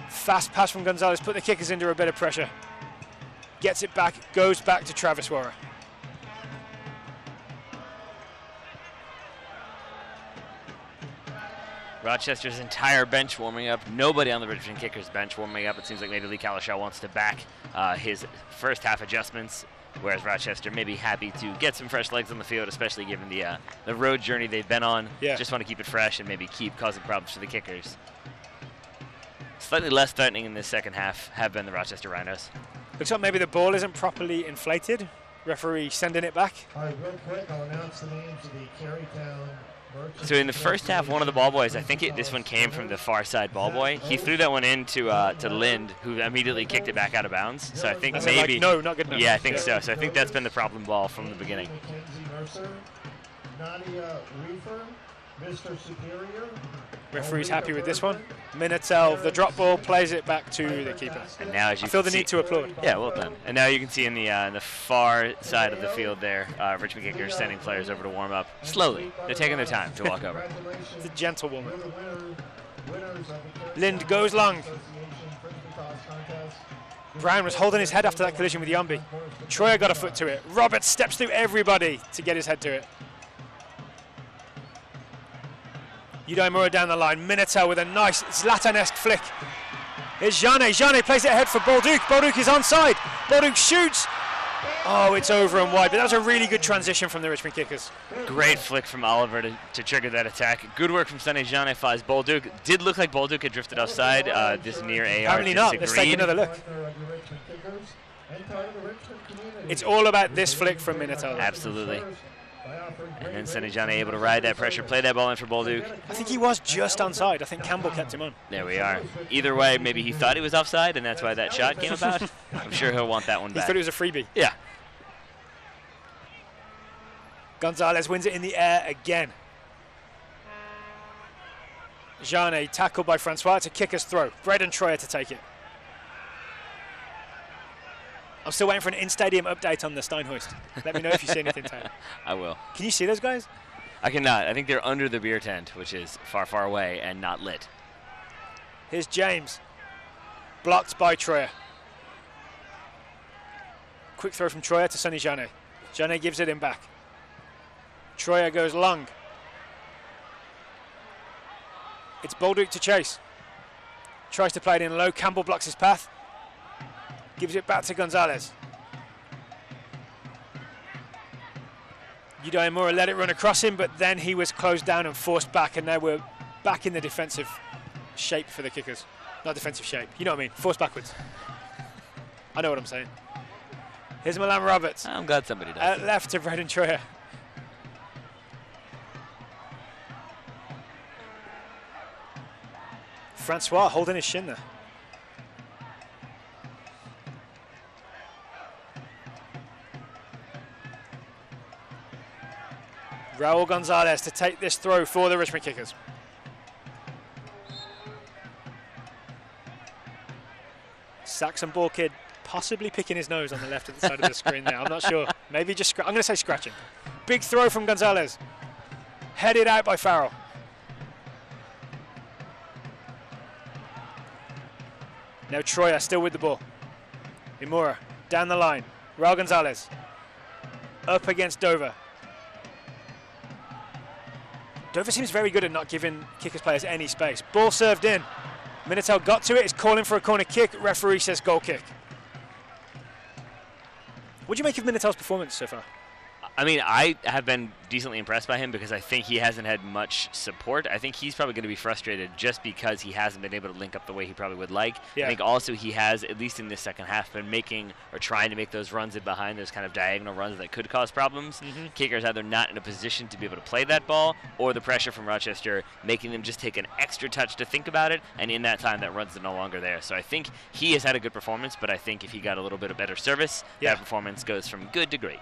Fast pass from Gonzalez, put the Kickers under a bit of pressure. Gets it back, goes back to Travis Wara. Rochester's entire bench warming up. Nobody on the Richmond Kickers bench warming up. It seems like maybe Lee Calishaw wants to back his first half adjustments, whereas Rochester may be happy to get some fresh legs on the field, especially given the road journey they've been on. Yeah. Just want to keep it fresh and maybe keep causing problems for the Kickers. Slightly less threatening in this second half have been the Rochester Rhinos. Looks like maybe the ball isn't properly inflated. Referee sending it back. All right, real quick, I'll announce the names of the Carytown. So in the first half, one of the ball boys, I think this one came from the far side ball boy. He threw that one in to Lind, who immediately kicked it back out of bounds. So I think maybe no, not good enough. Yeah, I think so. So I think that's been the problem ball from the beginning. Nadia Reefer, Mr. Superior. Referee's happy with this one. Minitel, the drop ball, plays it back to the keeper. And now, as you I feel the see, need to applaud. Yeah, well done. And now you can see in the far side of the field there, Richmond Kickers sending players over to warm up slowly. They're taking their time to walk over. It's a gentle woman. Lind goes long. Brown was holding his head after that collision with Yombi. Troyer got a foot to it. Roberts steps through everybody to get his head to it. Yudaimura down the line. Minitel with a nice Zlatan-esque flick. Here's Jane. Jane plays it ahead for Bolduc. Bolduc is onside. Bolduc shoots. Oh, it's over and wide. But that was a really good transition from the Richmond Kickers. Great flick from Oliver to trigger that attack. Good work from Sunny Jane Flies. Bolduc did look like Bolduc had drifted offside. This near AR apparently not. Let's take another look. It's all about this flick from Minitel. Absolutely. And then Sunny Jane able to ride that pressure, play that ball in for Bolduc. I think he was just onside. I think Campbell kept him on. There we are. Either way, maybe he thought he was offside, and that's why that shot came about. I'm sure he'll want that one back. He thought it was a freebie. Yeah. Gonzalez wins it in the air again. Jane tackled by Francois to Kickers throw. Bred and Troyer to take it. I'm still waiting for an in-stadium update on the Steinhoist. Let me know if you see anything, Taylor. I will. Can you see those guys? I cannot. I think they're under the beer tent, which is far, far away and not lit. Here's James. Blocked by Troyer. Quick throw from Troyer to Sunny Jane. Jane gives it in back. Troyer goes long. It's Bolduc to chase. Tries to play it in low. Campbell blocks his path. Gives it back to Gonzalez. Yudaimura let it run across him, but then he was closed down and forced back, and now we're back in the defensive shape for the Kickers. Not defensive shape, you know what I mean, forced backwards. I know what I'm saying. Here's Milan Roberts. I'm glad somebody does. Left to Braden Troyer. Francois holding his shin there. Raul Gonzalez to take this throw for the Richmond Kickers. Saxon ball kid possibly picking his nose on the left of the side of the screen there. I'm not sure. Maybe just I'm going to say scratching. Big throw from Gonzalez. Headed out by Farrell. Now Troyer still with the ball. Imura down the line. Raul Gonzalez up against Dover. Dover seems very good at not giving Kickers players any space. Ball served in. Minitel got to it. He's calling for a corner kick. Referee says goal kick. What do you make of Minitel's performance so far? I mean, I have been decently impressed by him because I think he hasn't had much support. I think he's probably going to be frustrated just because he hasn't been able to link up the way he probably would like. Yeah. I think also he has, at least in this second half, been making or trying to make those runs in behind, those kind of diagonal runs that could cause problems. Kickers either not in a position to be able to play that ball, or the pressure from Rochester making them just take an extra touch to think about it, and in that time that runs are no longer there. So I think he has had a good performance, but I think if he got a little bit of better service, that performance goes from good to great.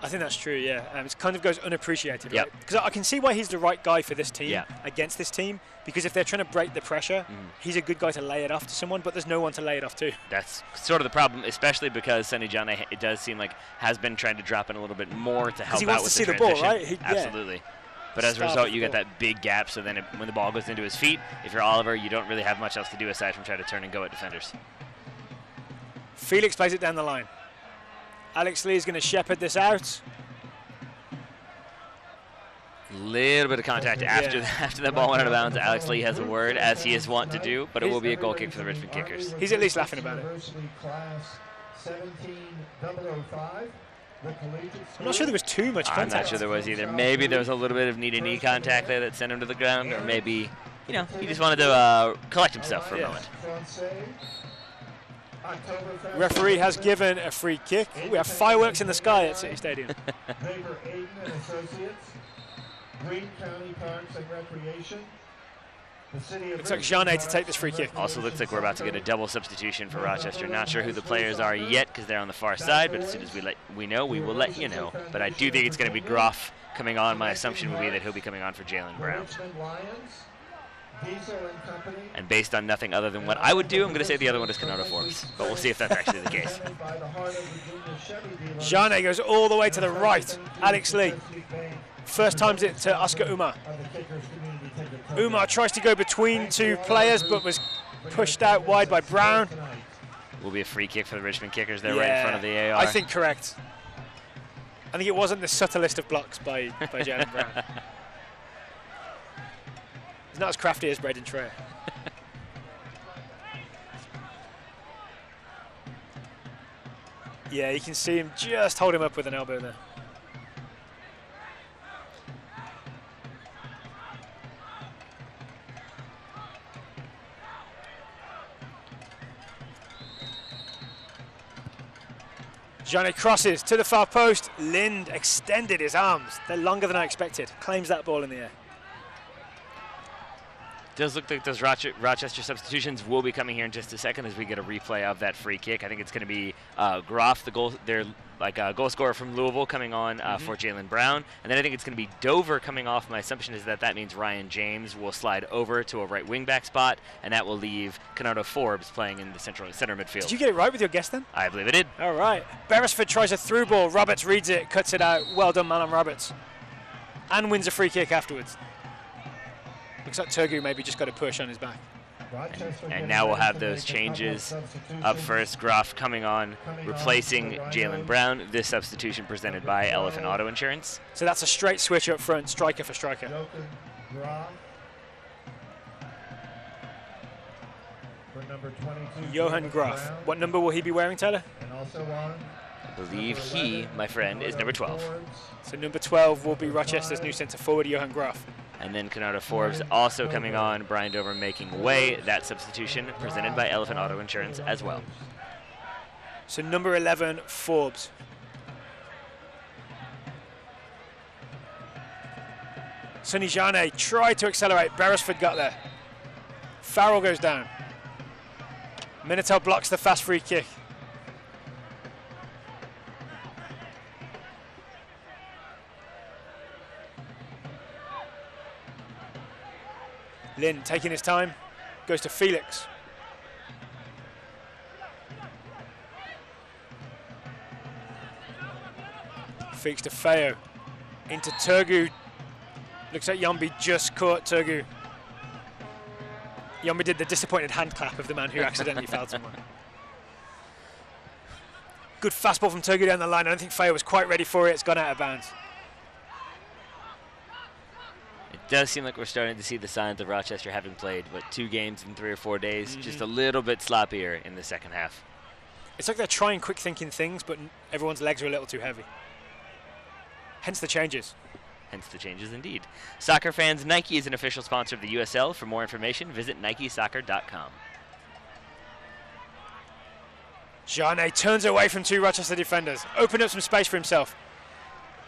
I think that's true, yeah. It kind of goes unappreciated, right? Because I can see why he's the right guy for this team against this team, because if they're trying to break the pressure, he's a good guy to lay it off to someone, but there's no one to lay it off to. That's sort of the problem, especially because Sunny Jane, it does seem like, has been trying to drop in a little bit more to help out with the transition. He wants to see the ball, right? Absolutely. But as a result, you get that big gap, so then when the ball goes into his feet, if you're Oliver, you don't really have much else to do aside from try to turn and go at defenders. Felix plays it down the line. Alex Lee is going to shepherd this out. Little bit of contact after that ball went out of bounds. Alex Lee has a word, as he is wont to do, but it will be a goal kick for the Richmond Kickers. He's at least laughing about it. I'm not sure there was too much contact. I'm not sure there was either. Maybe there was a little bit of knee-to-knee contact there that sent him to the ground, or maybe, you know, he just wanted to collect himself for a moment. Referee has given a free kick. We have fireworks in the sky at City Stadium. Green County Parks and Recreation. Looks like Jeannet to take this free kick. Also looks like we're about to get a double substitution for Rochester. Not sure who the players are yet because they're on the far side, but as soon as we know, we will let you know. But I do think it's going to be Groff coming on. My assumption would be that he'll be coming on for Jalen Brown. And based on nothing other than what I would do, I'm going to say the other one is Canada Forbes. But we'll see if that's actually the case. Jeannet goes all the way to the right. Alex Lee. First times it to Oscar Umar. Umar tries to go between two players, but was pushed out wide by Brown. Will be a free kick for the Richmond Kickers. They're right in front of the AR. I think correct. I think it wasn't the subtlest of blocks by Jalen Brown. He's not as crafty as Braden Traer. Yeah, you can see him just hold him up with an elbow there. Jeannet crosses to the far post. Lind extended his arms. They're longer than I expected. Claims that ball in the air. Does look like those Rochester substitutions will be coming here in just a second as we get a replay of that free kick. I think it's going to be Groff, the goal, goal scorer from Louisville, coming on for Jalen Brown, and then I think it's going to be Dover coming off. My assumption is that means Ryan James will slide over to a right wing back spot, and that will leave Canada Forbes playing in the center midfield. Did you get it right with your guess then? I believe I did. All right. Beresford tries a through ball. Roberts reads it, cuts it out. Well done, man on Roberts, and wins a free kick afterwards. Looks like Turgu maybe just got a push on his back. And now we'll have those changes. Up first, Groff coming on, replacing Jalen Brown. This substitution presented by Elephant Auto Insurance. So that's a straight switch up front, striker for striker. Johan Groff. What number will he be wearing, Taylor? I believe he, my friend, is number 12. So number 12 will be Rochester's new centre forward, Johan Groff. And then Canada Forbes also coming on, Brian Dover making way. That substitution presented by Elephant Auto Insurance as well. So number 11, Forbes. Sonny Jeannet tried to accelerate. Beresford got there. Farrell goes down. Minitel blocks the fast free kick. Lynn taking his time, goes to Felix. Felix to Feo. Into Turgu. Looks like Yombi just caught Turgu. Yombi did the disappointed hand clap of the man who accidentally fouled someone. Good fastball from Turgu down the line. I don't think Feo was quite ready for it. It's gone out of bounds. It does seem like we're starting to see the signs of Rochester having played, 2 games in 3 or 4 days, just a little bit sloppier in the second half. It's like they're trying quick thinking things, but everyone's legs are a little too heavy. Hence the changes. Hence the changes indeed. Soccer fans, Nike is an official sponsor of the USL. For more information, visit NikeSoccer.com. Jeannet turns away from 2 Rochester defenders, opened up some space for himself.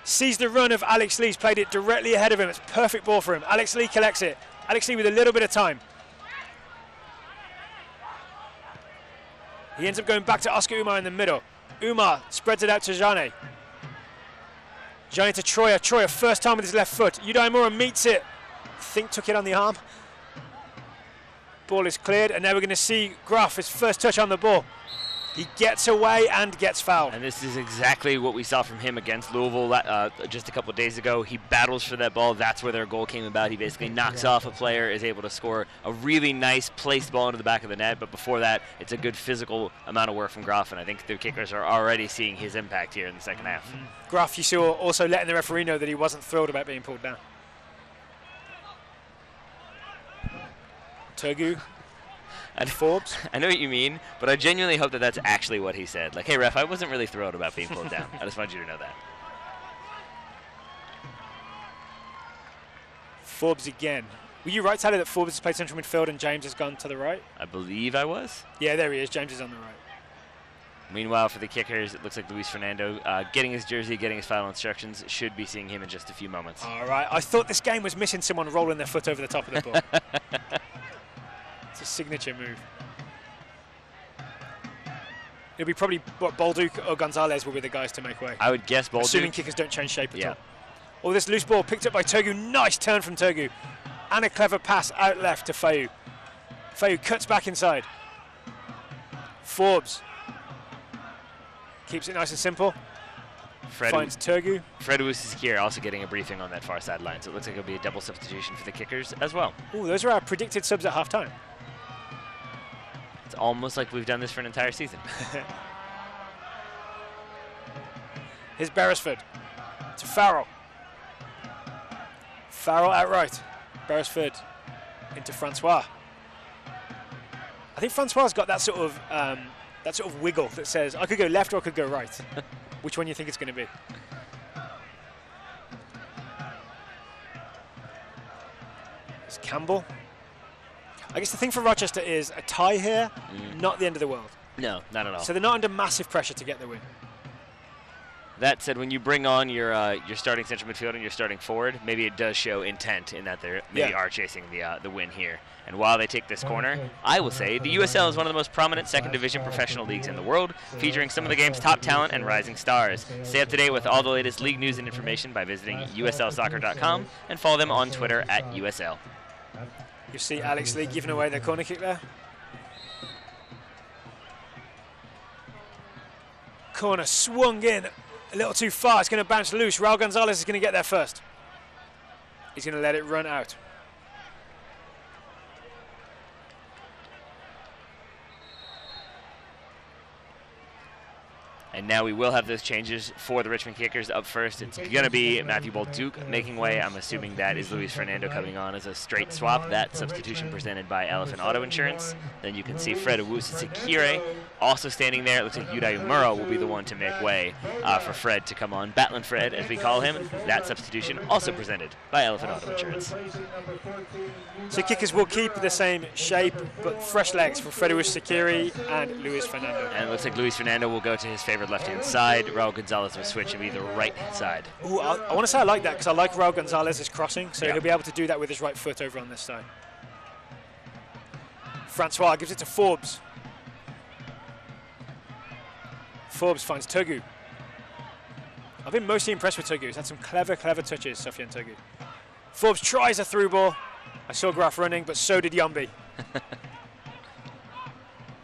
Sees the run of Alex Lee, played it directly ahead of him. It's a perfect ball for him. Alex Lee collects it. Alex Lee with a little bit of time. He ends up going back to Oscar Umar in the middle. Umar spreads it out to Jeannet. Jeannet to Troyer. Troyer first time with his left foot. Udaimura meets it. I think took it on the arm. Ball is cleared, and now we're going to see Groff, his first touch on the ball. He gets away and gets fouled. And this is exactly what we saw from him against Louisville just a couple of days ago. He battles for that ball. That's where their goal came about. He basically knocks off a player, is able to score a really nice placed ball into the back of the net. But before that, it's a good physical amount of work from Groff. And I think the Kickers are already seeing his impact here in the second half. Groff, you saw, also letting the referee know that he wasn't thrilled about being pulled down. Turgu and Forbes. I know what you mean, but I genuinely hope that that's actually what he said. Like, hey, ref, I wasn't really thrilled about being pulled down. I just wanted you to know that. Forbes again. Were you right-sided that Forbes has played central midfield and James has gone to the right? I believe I was. Yeah, there he is. James is on the right. Meanwhile, for the Kickers, it looks like Luis Fernando getting his jersey, getting his final instructions. Should be seeing him in just a few moments. All right. I thought this game was missing someone rolling their foot over the top of the ball. It's a signature move. It'll be probably what Bolduc or Gonzalez will be the guys to make way. I would guess Bolduc. Assuming Kickers don't change shape at all. Oh, this loose ball picked up by Turgu. Nice turn from Turgu. And a clever pass out left to Fayou. Fayou cuts back inside. Forbes keeps it nice and simple. Finds Turgu. Fred Wusiskir also getting a briefing on that far sideline, so it looks like it'll be a double substitution for the Kickers as well. Ooh, those are our predicted subs at halftime. It's almost like we've done this for an entire season. Here's Beresford to Farrell. Farrell outright. Beresford into Francois. I think Francois's got that sort of wiggle that says, I could go left or I could go right. Which one you think it's going to be? It's Campbell. I guess the thing for Rochester is a tie here, not the end of the world. No, not at all. So they're not under massive pressure to get the win. That said, when you bring on your starting central midfield and your starting forward, maybe it does show intent in that they maybe are chasing the win here. And while they take this corner, I will say the USL is one of the most prominent second division professional leagues in the world, featuring some of the game's top talent and rising stars. Stay up to date with all the latest league news and information by visiting uslsoccer.com and follow them on Twitter at USL. You see Alex Lee giving away the corner kick there. Corner swung in a little too far. It's going to bounce loose. Raul Gonzalez is going to get there first. He's going to let it run out. And now we will have those changes for the Richmond Kickers. Up first, it's going to be Matthew Bolduc making way. I'm assuming that is Luis Fernando coming on as a straight swap. That substitution presented by Elephant Auto Insurance. Then you can see Fred Owusu-Sekire also standing there. It looks like Yuda Umura will be the one to make way for Fred to come on. Batlin Fred, as we call him. That substitution also presented by Elephant Auto Insurance. So Kickers will keep the same shape, but fresh legs for Fred Owusu-Sekire and Luis Fernando. And it looks like Luis Fernando will go to his favorite left-hand side. Raul Gonzalez will switch and be the right side. Ooh, I want to say I like that because I like Raul Gonzalez's crossing, so he'll be able to do that with his right foot over on this side. Francois gives it to Forbes. Forbes finds Turgu. I've been mostly impressed with Turgu. He's had some clever touches, Sofiane Turgu. Forbes tries a through ball. I saw Graf running, but so did Yombi.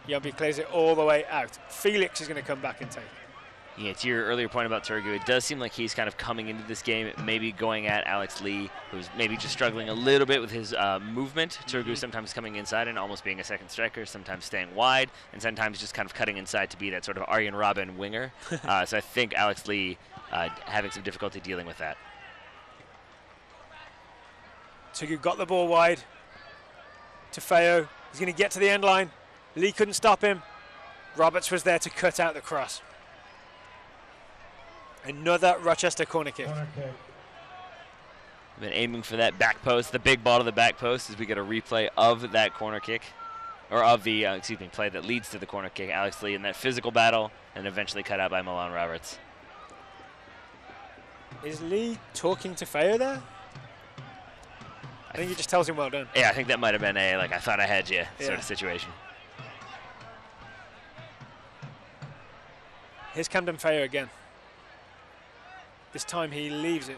Yombi clears it all the way out. Felix is going to come back and take. Yeah, to your earlier point about Turgu, it does seem like he's kind of coming into this game, maybe going at Alex Lee, who's maybe just struggling a little bit with his movement. Turgu sometimes coming inside and almost being a second striker, sometimes staying wide, and sometimes just kind of cutting inside to be that sort of Arjen Robben winger. So I think Alex Lee having some difficulty dealing with that. Turgu got the ball wide to Feo. He's going to get to the end line. Lee couldn't stop him. Roberts was there to cut out the cross. Another Rochester corner kick. Been aiming for that back post, the big ball to the back post, as we get a replay of that corner kick, or of the play that leads to the corner kick. Alex Lee in that physical battle, and eventually cut out by Milan Roberts. Is Lee talking to Feo there? I think he just tells him well done. Yeah, I think that might have been a I thought I had you sort of situation. Here's Camden Feo again. This time he leaves it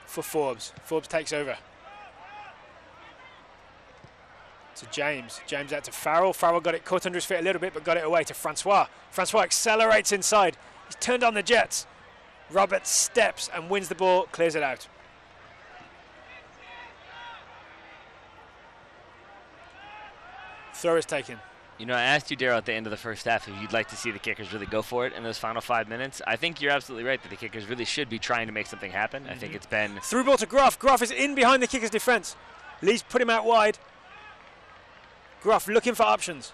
for Forbes. Forbes takes over. To James. James out to Farrell. Farrell got it caught under his feet a little bit, but got it away to Francois. Francois accelerates inside. He's turned on the jets. Roberts steps and wins the ball, clears it out. Throw is taken. You know, I asked you, Daryl, at the end of the first half if you'd like to see the Kickers really go for it in those final 5 minutes. I think you're absolutely right that the Kickers really should be trying to make something happen. I think it's been... Through ball to Graf. Graf is in behind the Kickers' defence. Lee's put him out wide. Gruff looking for options.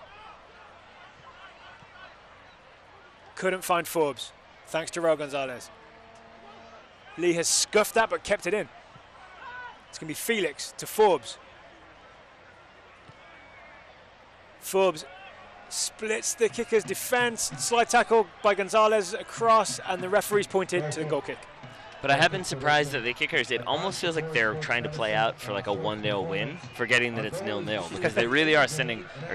Couldn't find Forbes, thanks to Raul Gonzalez. Lee has scuffed that but kept it in. It's going to be Felix to Forbes. Forbes splits the Kickers' defense. Slide tackle by Gonzalez across, and the referee's pointed to the goal kick. But I have been surprised that the Kickers, it almost feels like they're trying to play out for like a 1-0 win, forgetting that it's 0-0, because they really are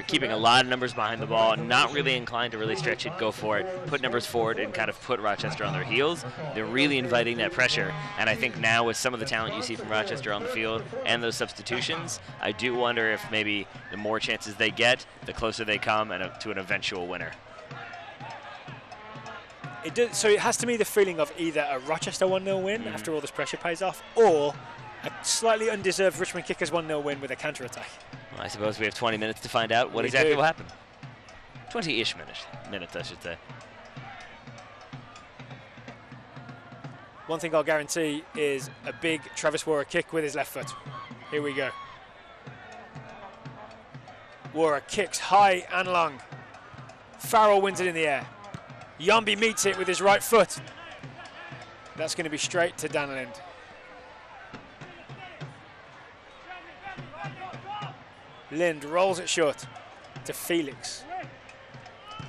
keeping a lot of numbers behind the ball, not really inclined to really stretch it, go for it, put numbers forward, and kind of put Rochester on their heels. They're really inviting that pressure, and I think now with some of the talent you see from Rochester on the field and those substitutions, I do wonder if maybe the more chances they get, the closer they come to an eventual winner. So it has to be the feeling of either a Rochester 1-0 win after all this pressure pays off, or a slightly undeserved Richmond Kickers 1-0 win with a counter-attack. Well, I suppose we have 20 minutes to find out what exactly will happen. 20-ish minutes, I should say. One thing I'll guarantee is a big Travis Wara kick with his left foot. Here we go. Wara kicks high and long. Farrell wins it in the air. Yambi meets it with his right foot. That's going to be straight to Dan Lind. Lind rolls it short to Felix. I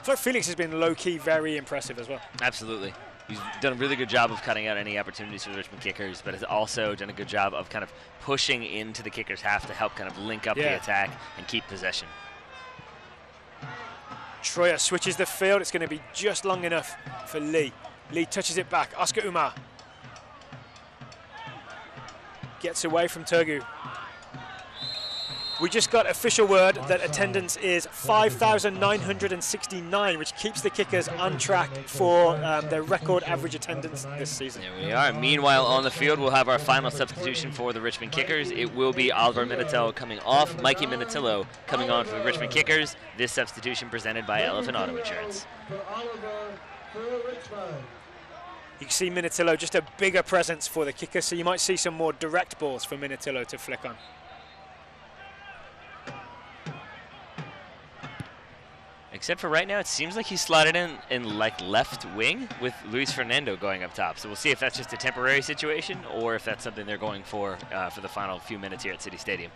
feel like Felix has been low-key very impressive as well. Absolutely. He's done a really good job of cutting out any opportunities for the Richmond Kickers, but has also done a good job of kind of pushing into the Kickers' half to help kind of link up the attack and keep possession. Troyer switches the field. It's going to be just long enough for Lee. Lee touches it back. Oscar Umar gets away from Turgu. We just got official word that attendance is 5,969, which keeps the Kickers on track for their record average attendance this season. There we are. Meanwhile, on the field, we'll have our final substitution for the Richmond Kickers. It will be Oliver Minatello coming off, Mikey Minatillo coming on for the Richmond Kickers. This substitution presented by Elephant Auto Insurance. You can see Minatillo, just a bigger presence for the Kickers, so you might see some more direct balls for Minatillo to flick on. Except for right now, it seems like he's slotted in like left wing with Luis Fernando going up top. So we'll see if that's just a temporary situation or if that's something they're going for the final few minutes here at City Stadium.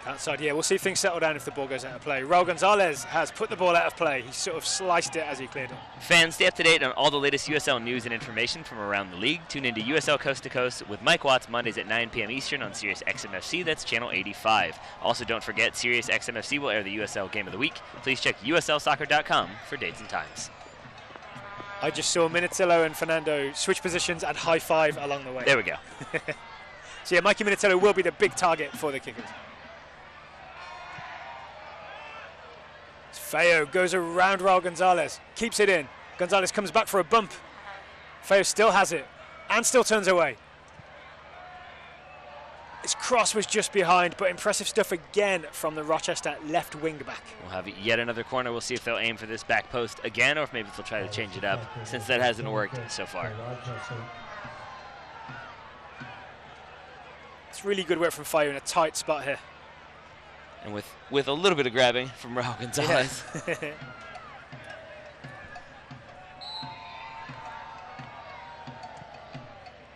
Outside, yeah, we'll see if things settle down if the ball goes out of play. Raul Gonzalez has put the ball out of play. He sort of sliced it as he cleared it. Fans, stay up to date on all the latest USL news and information from around the league. Tune into USL Coast to Coast with Mike Watts Mondays at 9 p.m. Eastern on Sirius XMFC. That's channel 85. Also, don't forget, Sirius XMFC will air the USL Game of the Week. Please check USLsoccer.com for dates and times. I just saw Minatillo and Fernando switch positions and high five along the way. There we go. So yeah, Mikey Minatillo will be the big target for the Kickers. Feo goes around Raul Gonzalez, keeps it in. Gonzalez comes back for a bump. Feo still has it and still turns away. His cross was just behind, but impressive stuff again from the Rochester left wing back. We'll have yet another corner. We'll see if they'll aim for this back post again or if maybe they'll try to change it up since that hasn't worked so far. It's really good work from Feo in a tight spot here. And with a little bit of grabbing from Raul Gonzalez. Yeah.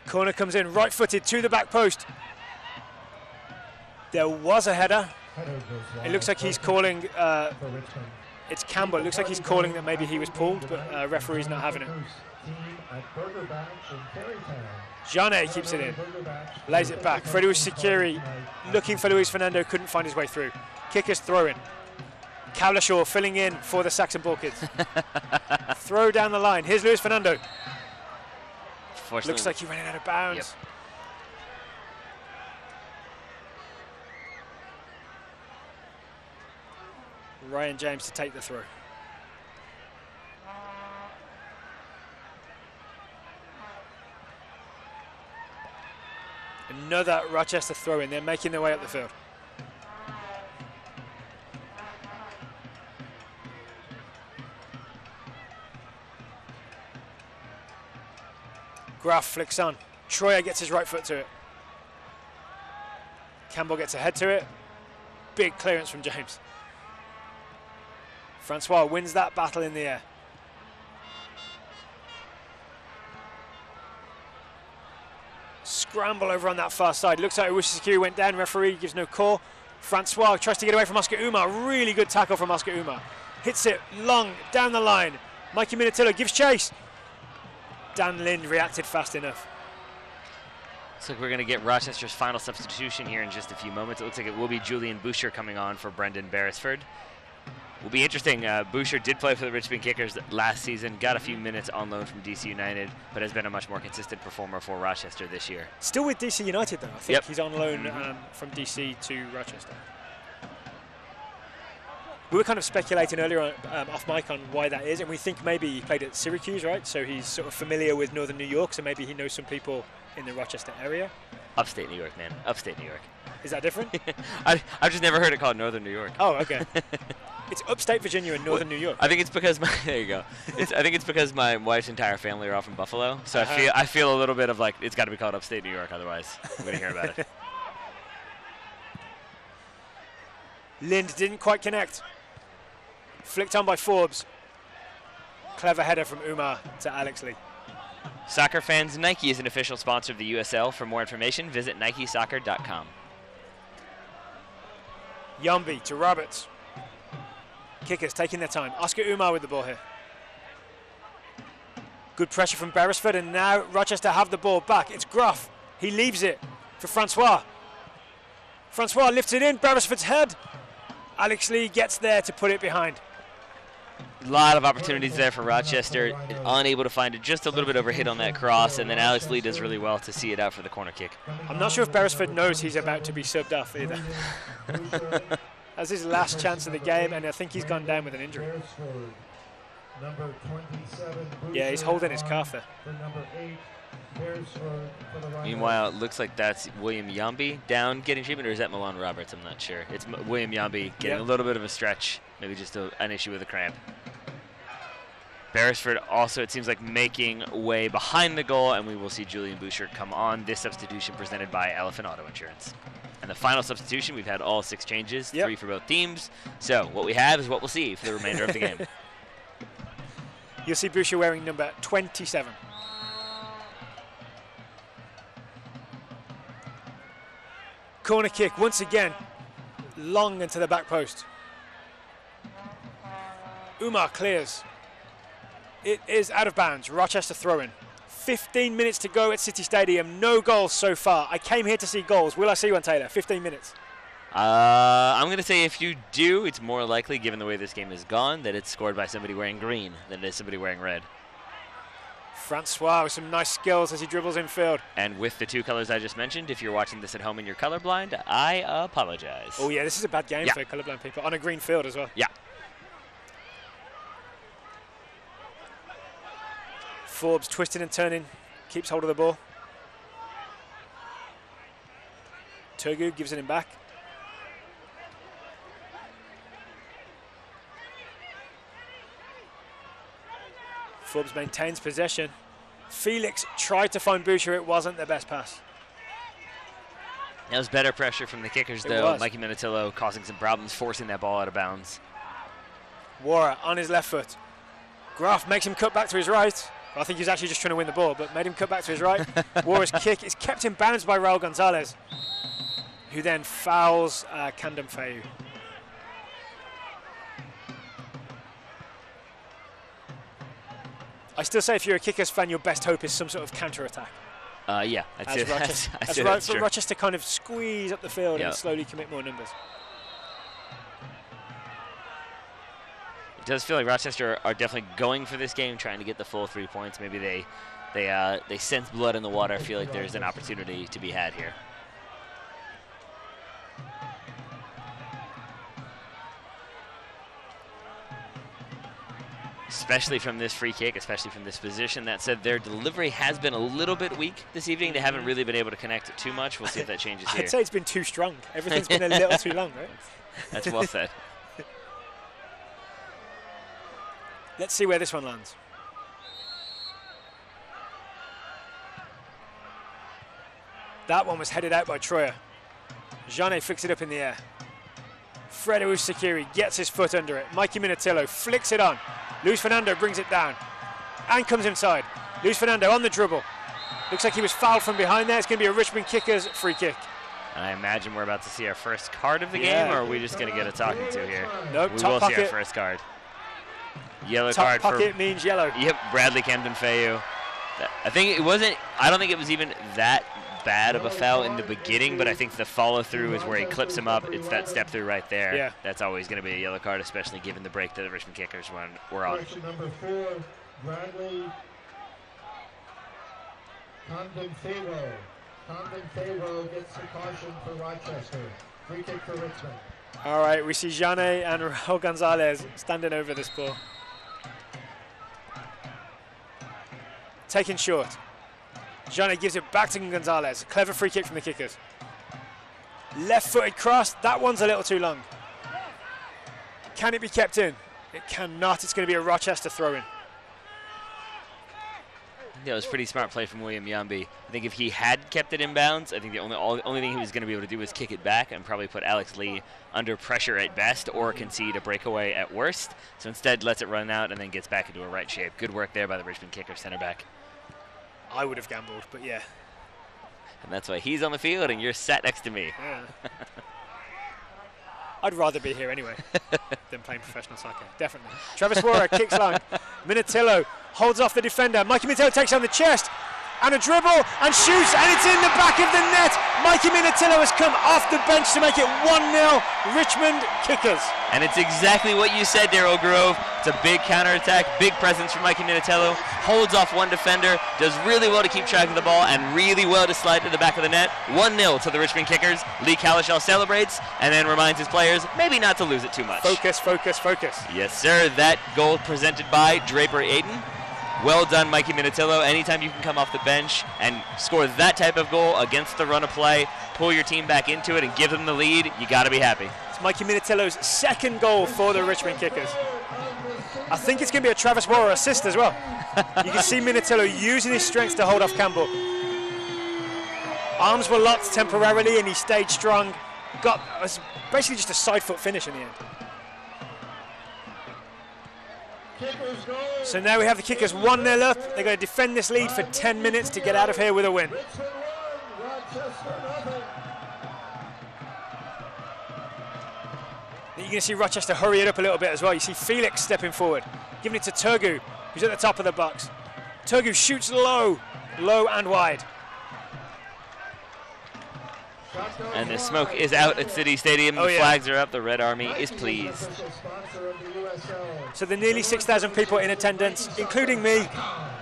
Corner comes in, right-footed to the back post. There was a header. It looks like he's calling, it's Campbell. It looks like he's calling that maybe he was pulled, but referee's not having it. Jane keeps it in, lays it back. Frederic Sikiri looking for Luis Fernando, couldn't find his way through. Kickers throw in. Cowlishaw filling in for the Saxon Ball Kids. Throw down the line. Here's Luis Fernando. Looks like he ran out of bounds. Yep. Ryan James to take the throw. Another Rochester throw in. They're making their way up the field. Graf flicks on. Troyer gets his right foot to it. Campbell gets a head to it. big clearance from James. Francois wins that battle in the air. Scramble over on that far side. Looks like Wishes Security went down. Referee gives no call. Francois tries to get away from Oscar Umar. Really good tackle from Oscar Umar. Hits it long down the line. Mikey Minatillo gives chase. Dan Lind reacted fast enough. Looks like we're going to get Rochester's final substitution here in just a few moments. It looks like it will be Julian Boucher coming on for Brendan Beresford. Will be interesting. Boucher did play for the Richmond Kickers last season, got a few minutes on loan from DC United, but has been a much more consistent performer for Rochester this year. Still with DC United, though. I think he's on loan from DC to Rochester. We were kind of speculating earlier on, off mic on why that is, and we think maybe he played at Syracuse, right? So he's sort of familiar with Northern New York, so maybe he knows some people in the Rochester area. Upstate New York, man. Upstate New York. Is that different? I've just never heard it called Northern New York. Oh, okay. It's upstate Virginia and Northern New York. I think it's because there you go. I think it's because my wife's entire family are all from Buffalo, so I feel a little bit of like it's got to be called upstate New York, otherwise I'm going to hear about it. Lind didn't quite connect. Flicked on by Forbes. Clever header from Umar to Alex Lee. Soccer fans, Nike is an official sponsor of the USL. For more information, visit nikesoccer.com. Yombi to Roberts. Kickers taking their time. Oscar Umar with the ball here. Good pressure from Beresford, and now Rochester have the ball back. It's Groff. He leaves it for Francois. Francois lifts it in. Beresford's head. Alex Lee gets there to put it behind. A lot of opportunities there for Rochester. Unable to find it, just a little bit overhit on that cross, and then Alex Lee does really well to see it out for the corner kick. I'm not sure if Beresford knows he's about to be subbed off either. That's his last chance of the game, and I think he's gone down with an injury. Yeah, he's holding his calf there. Meanwhile, it looks like that's William Yambi down getting treatment, or is that Milan Roberts? I'm not sure. It's William Yambi getting a little bit of a stretch, maybe just an issue with a cramp. Beresford also, it seems like, making way behind the goal, and we will see Julian Boucher come on. This substitution presented by Elephant Auto Insurance. And the final substitution, we've had all 6 changes, 3 for both teams. So what we have is what we'll see for the remainder of the game. You'll see Boucher wearing number 27. Corner kick once again, long into the back post. Umar clears. It is out of bounds. Rochester throw-in. 15 minutes to go at City Stadium. No goals so far. I came here to see goals. Will I see one, Taylor? 15 minutes. I'm going to say if you do, it's more likely, given the way this game has gone, that it's scored by somebody wearing green than it is somebody wearing red. Francois with some nice skills as he dribbles infield. And with the 2 colors I just mentioned, if you're watching this at home and you're colorblind, I apologize. Oh yeah, this is a bad game for colorblind people. On a green field as well. Yeah. Forbes twisting and turning, keeps hold of the ball. Turgu gives it him back. Forbes maintains possession. Felix tried to find Boucher. It wasn't the best pass. That was better pressure from the Kickers, though. Mikey Minatillo causing some problems, forcing that ball out of bounds. Wara on his left foot. Graf makes him cut back to his right. I think he's actually just trying to win the ball, but made him cut back to his right. Wara's kick is kept in bounds by Raul Gonzalez, who then fouls Kandem Feu. I still say if you're a Kickers fan, your best hope is some sort of counter-attack. Yeah, I'd say that's true. Rochester kind of squeeze up the field and slowly commit more numbers. It does feel like Rochester are definitely going for this game, trying to get the full 3 points. Maybe they sense blood in the water, feel like there's an opportunity to be had here. Especially from this free kick, especially from this position. That said, their delivery has been a little bit weak this evening. They haven't really been able to connect too much. We'll see if that changes here. I'd say it's been too strong. Everything's been a little too long, right? That's well said. Let's see where this one lands. That one was headed out by Troyer. Jeannet flicks it up in the air. Fredo Sakiri gets his foot under it. Mikey Minatillo flicks it on. Luis Fernando brings it down and comes inside. Luis Fernando on the dribble. Looks like he was fouled from behind there. It's going to be a Richmond Kickers free kick. And I imagine we're about to see our first card of the game, or are we just going to get a talking to here? Nope, we top will pocket. see our first card. Yellow Top card pocket for, means yellow. Yep, Bradley Camden-Fayu. I think it wasn't, I don't think it was even that bad of a foul in the beginning, but I think the follow-through is where he clips him up. It's that step-through right there. Yeah. That's always going to be a yellow card, especially given the break that the Richmond Kickers were on. Number 4, Bradley Camden-Fayu. Camden-Fayu gets the caution for Rochester. Free kick for Richmond. All right, we see Jane and Raul Gonzalez standing over this ball. Taken short. Jane gives it back to Gonzalez. Clever free kick from the Kickers. Left-footed cross. That one's a little too long. Can it be kept in? It cannot. It's going to be a Rochester throw-in. Yeah, it was pretty smart play from William Yambi. I think if he had kept it in bounds, I think the only thing he was going to be able to do was kick it back and probably put Alex Lee under pressure at best or concede a breakaway at worst. So instead lets it run out and then gets back into a right shape. Good work there by the Richmond Kickers center back. I would have gambled, but yeah. And that's why he's on the field and you're sat next to me. Yeah. I'd rather be here anyway than playing professional soccer, definitely. Travis Wara kicks long. Minatillo holds off the defender. Mikey Minatillo takes on the chest and a dribble and shoots, and it's in the back of the net. Mikey Minatillo has come off the bench to make it 1-0 Richmond Kickers. And it's exactly what you said, Daryl Grove. It's a big counterattack, big presence from Mikey Minatillo. Holds off one defender, does really well to keep track of the ball, and really well to slide to the back of the net. 1-0 to the Richmond Kickers. Lee Kalischel celebrates and then reminds his players maybe not to lose it too much. Focus, focus, focus. Yes, sir. That goal presented by Draper Aiden. Well done, Mikey Minatillo. Anytime you can come off the bench and score that type of goal against the run of play, pull your team back into it and give them the lead, you got to be happy. It's Mikey Minatillo's second goal for the Richmond Kickers. I think it's going to be a Travis Wara assist as well. You can see Minatillo using his strength to hold off Campbell. Arms were locked temporarily and he stayed strong. Got basically just a side foot finish in the end. So now we have the Kickers 1-0 up. They're going to defend this lead for 10 minutes to get out of here with a win. You're going to see Rochester hurry it up a little bit as well. You see Felix stepping forward, giving it to Turgu, who's at the top of the box. Turgu shoots low and wide. And the smoke is out at City Stadium. The flags are up. The Red Army is pleased. So the nearly 6,000 people in attendance, including me,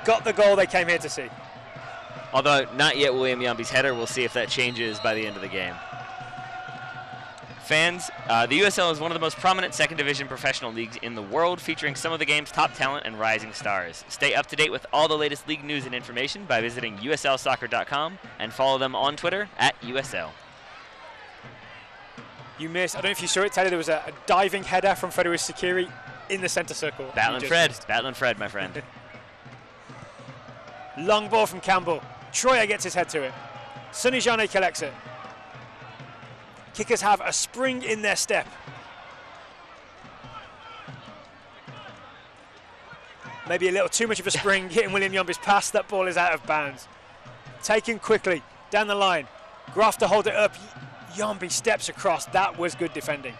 got the goal they came here to see. Although not yet William Yambi's header. We'll see if that changes by the end of the game. Fans, the USL is one of the most prominent second division professional leagues in the world, featuring some of the game's top talent and rising stars. Stay up to date with all the latest league news and information by visiting uslsoccer.com and follow them on Twitter at USL. You missed, I don't know if you saw it, Taylor, there was a diving header from Fredo Sakiri in the centre circle. Battling Fred, my friend. Long ball from Campbell. Troyer gets his head to it. Sonny Jane collects it. Kickers have a spring in their step. Maybe a little too much of a spring hitting William Yambi's pass. That ball is out of bounds. Taken quickly down the line. Graf to hold it up. Yambi steps across. That was good defending.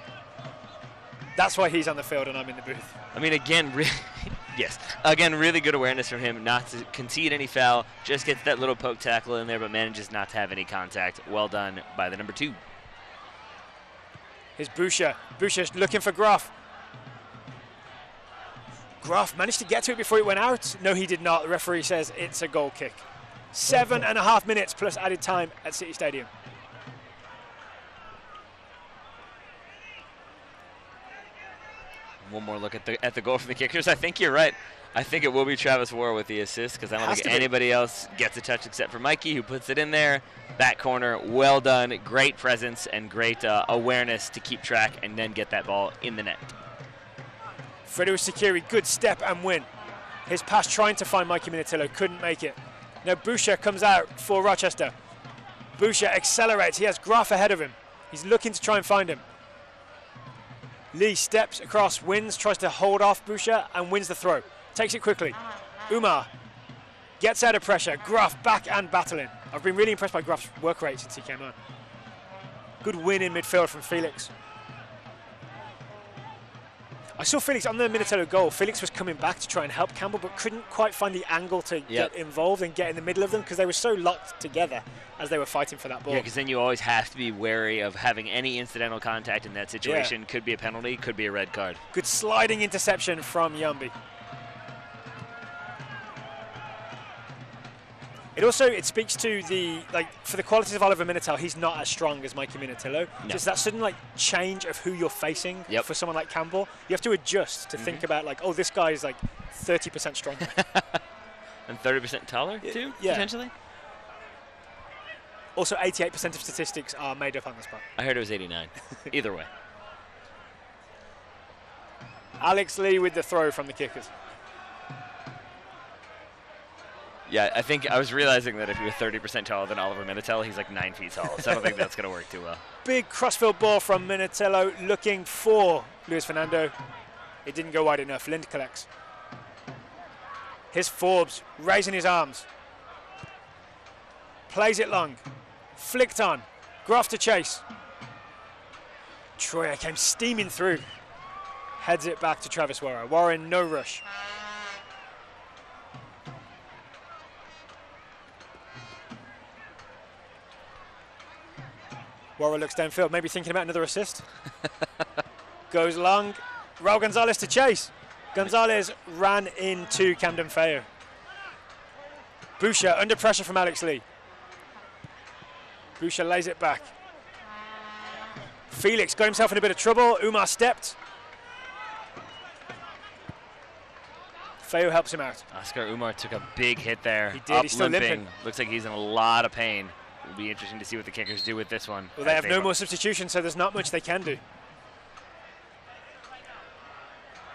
That's why he's on the field and I'm in the booth. I mean, again, really good awareness from him not to concede any foul. Just gets that little poke tackle in there, but manages not to have any contact. Well done by the number 2. Here's Boucher. Boucher's looking for Graf. Graf managed to get to it before it went out. No, he did not. The referee says it's a goal kick. 7.5 minutes plus added time at City Stadium. One more look at the goal from the Kickers. I think you're right. I think it will be Travis Wara with the assist because I don't think anybody else gets a touch except for Mikey, who puts it in there. Back corner, well done. Great presence and great awareness to keep track and then get that ball in the net. Fredo Sakiri, good step and win. His pass trying to find Mikey Minatillo, couldn't make it. Now Boucher comes out for Rochester. Boucher accelerates. He has Graf ahead of him. He's looking to try and find him. Lee steps across, wins, tries to hold off Boucher and wins the throw. Takes it quickly. Umar gets out of pressure. Gruff back and battling. I've been really impressed by Gruff's work rate since he came on. Good win in midfield from Felix. I saw Felix on the Minatello goal. Felix was coming back to try and help Campbell, but couldn't quite find the angle to get involved and get in the middle of them because they were so locked together as they were fighting for that ball. Yeah, because then you always have to be wary of having any incidental contact in that situation. Could be a penalty, could be a red card. Good sliding interception from Yambi. It speaks to the, for the qualities of Oliver Minatel, he's not as strong as Mikey Minatello. No. Just that sudden change of who you're facing for someone like Campbell. You have to adjust to think about oh, this guy is 30% stronger. And 30% taller too, potentially? Also, 88% of statistics are made up on the spot. I heard it was 89. Either way. Alex Lee with the throw from the Kickers. Yeah, I think I was realizing that if you're 30% taller than Oliver Minatel, he's 9 feet tall. So I don't think that's going to work too well. Big crossfield ball from Minatello looking for Luis Fernando. It didn't go wide enough. Lind collects. Here's Forbes raising his arms. Plays it long. Flicked on. Groff to chase. Troyer came steaming through. Heads it back to Travis Warren. Warren, no rush. Warren looks downfield, maybe thinking about another assist. Goes long. Raul Gonzalez to chase. Gonzalez ran into Camden Feo. Boucher under pressure from Alex Lee. Boucher lays it back. Felix got himself in a bit of trouble. Umar stepped. Feo helps him out. Oscar Umar took a big hit there. He did, he's still limping. Looks like he's in a lot of pain. It'll be interesting to see what the Kickers do with this one. Well, they have no more substitutions, so there's not much they can do.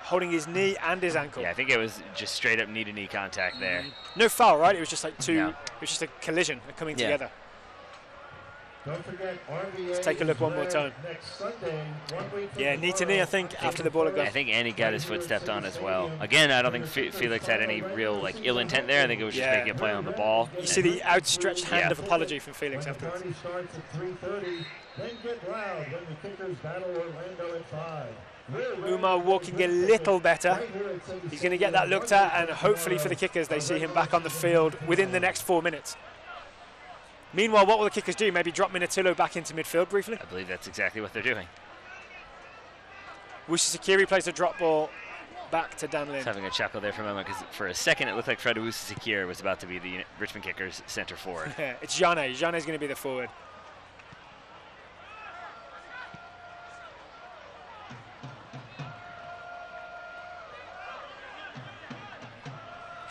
Holding his knee and his ankle. Yeah, I think it was just straight up knee-to-knee contact there. No foul, right? It was just two. No. It was just a collision, coming together. Don't forget, Let's take a look one more time. Next Sunday, 1 week yeah, knee to knee, I think, after the ball had gone. I think Andy got his foot stepped on as well. Again, I don't think Felix had any real ill intent there. I think it was just making a play on the ball. You see the outstretched hand of apology from Felix afterwards. The party starts at 3:30. Then get loud when the Kickers battle Orlando at 5. Umar walking a little better. He's going to get that looked at, and hopefully for the Kickers, they see him back on the field within the next 4 minutes. Meanwhile, what will the Kickers do? Maybe drop Minatillo back into midfield briefly? I believe that's exactly what they're doing. Wusu plays the drop ball back to Dan Lind. He's having a chuckle there for a moment because for a second it looked like Fred Wusu was about to be the Richmond Kickers center forward. It's Jane. Jane's going to be the forward.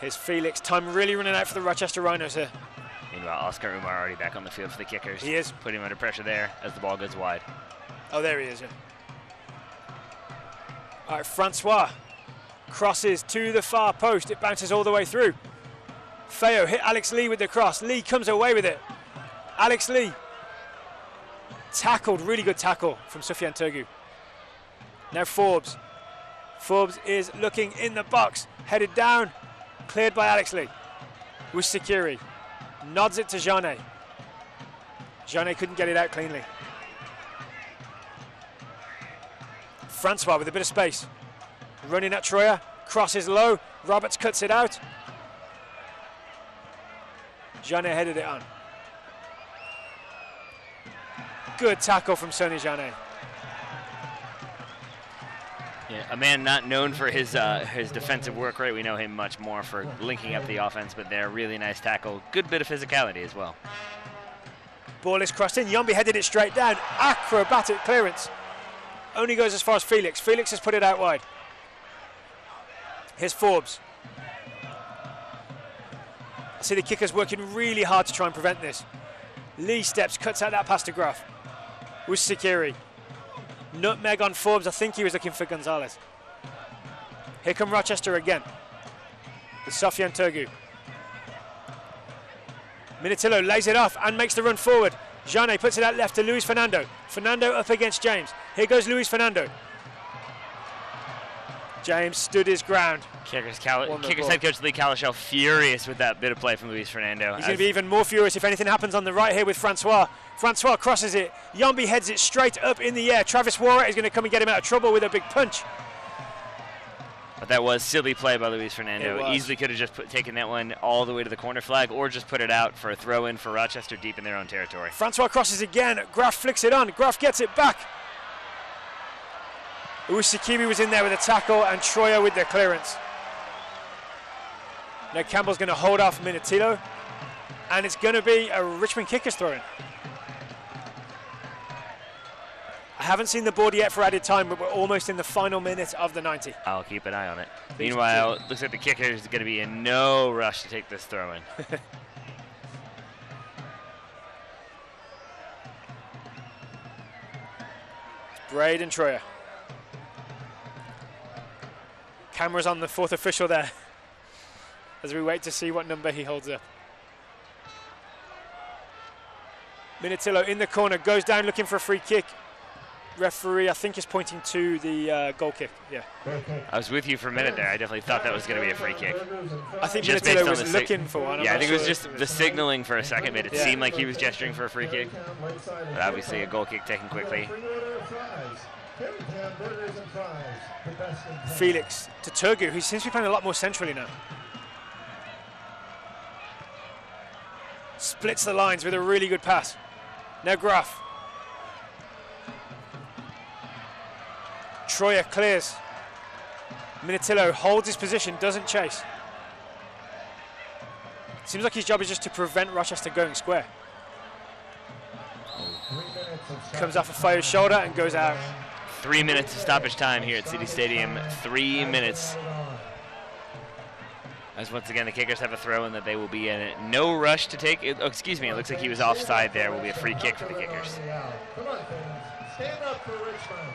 Here's Felix. Time really running out for the Rochester Rhinos here. Meanwhile, Oscar Umar already back on the field for the Kickers. He is. Putting him under pressure there as the ball goes wide. Oh, there he is. Yeah. All right, Francois crosses to the far post. It bounces all the way through. Feo hit Alex Lee with the cross. Lee comes away with it. Alex Lee tackled, really good tackle from Sufyan Turgu. Now Forbes. Forbes is looking in the box, headed down, cleared by Alex Lee. Wusu nods it to Jane. Jane couldn't get it out cleanly. Francois with a bit of space. Running at Troyer. Crosses low. Roberts cuts it out. Jane headed it on. Good tackle from Sonny Jane. Yeah, a man not known for his defensive work rate. We know him much more for linking up the offense, but they're really nice tackle. Good bit of physicality as well. Ball is crossed in. Yombi headed it straight down. Acrobatic clearance. Only goes as far as Felix. Felix has put it out wide. Here's Forbes. I see the Kickers working really hard to try and prevent this. Lee steps, cuts out that pass to Gruff. Wusu nutmeg on Forbes. I think he was looking for Gonzalez. Here come Rochester again. With Sufyan Turgu. Minatillo lays it off and makes the run forward. Jane puts it out left to Luis Fernando. Fernando up against James. Here goes Luis Fernando. James stood his ground. Kickers head coach Lee Calichel furious with that bit of play from Luis Fernando. He's going to be even more furious if anything happens on the right here with Francois. Francois crosses it. Yombi heads it straight up in the air. Travis Warren is going to come and get him out of trouble with a big punch. But that was silly play by Luis Fernando. Easily could have just taken that one all the way to the corner flag or just put it out for a throw-in for Rochester deep in their own territory. Francois crosses again. Graf flicks it on. Graf gets it back. Uwusikibi was in there with a tackle and Troyer with the clearance. Now Campbell's going to hold off Minitillo. And it's going to be a Richmond Kickers throw-in. I haven't seen the board yet for added time, but we're almost in the final minute of the 90. I'll keep an eye on it. Meanwhile, it looks like the Kickers is going to be in no rush to take this throw-in. Braid and Troyer. Camera's on the fourth official there as we wait to see what number he holds up. Minitillo in the corner, goes down looking for a free kick. Referee, I think, is pointing to the goal kick. Yeah. I was with you for a minute there. I definitely thought that was going to be a free kick. I think Minitillo was looking for one. Yeah, I think it was just the signaling for a second, but it seemed like he was gesturing for a free kick. But obviously a goal kick taken quickly. Felix to Turgu, who seems to be playing a lot more centrally now. Splits the lines with a really good pass. Now Graf. Troyer clears. Minitillo holds his position, doesn't chase. Seems like his job is just to prevent Rochester going square. Comes off of Fayo's shoulder and goes out. 3 minutes of stoppage time here at City Stadium. 3 minutes. As once again the Kickers have a throw in that they will be in no rush to take. Oh, excuse me, it looks like he was offside there. Will be a free kick for the Kickers. Stand up for Richmond.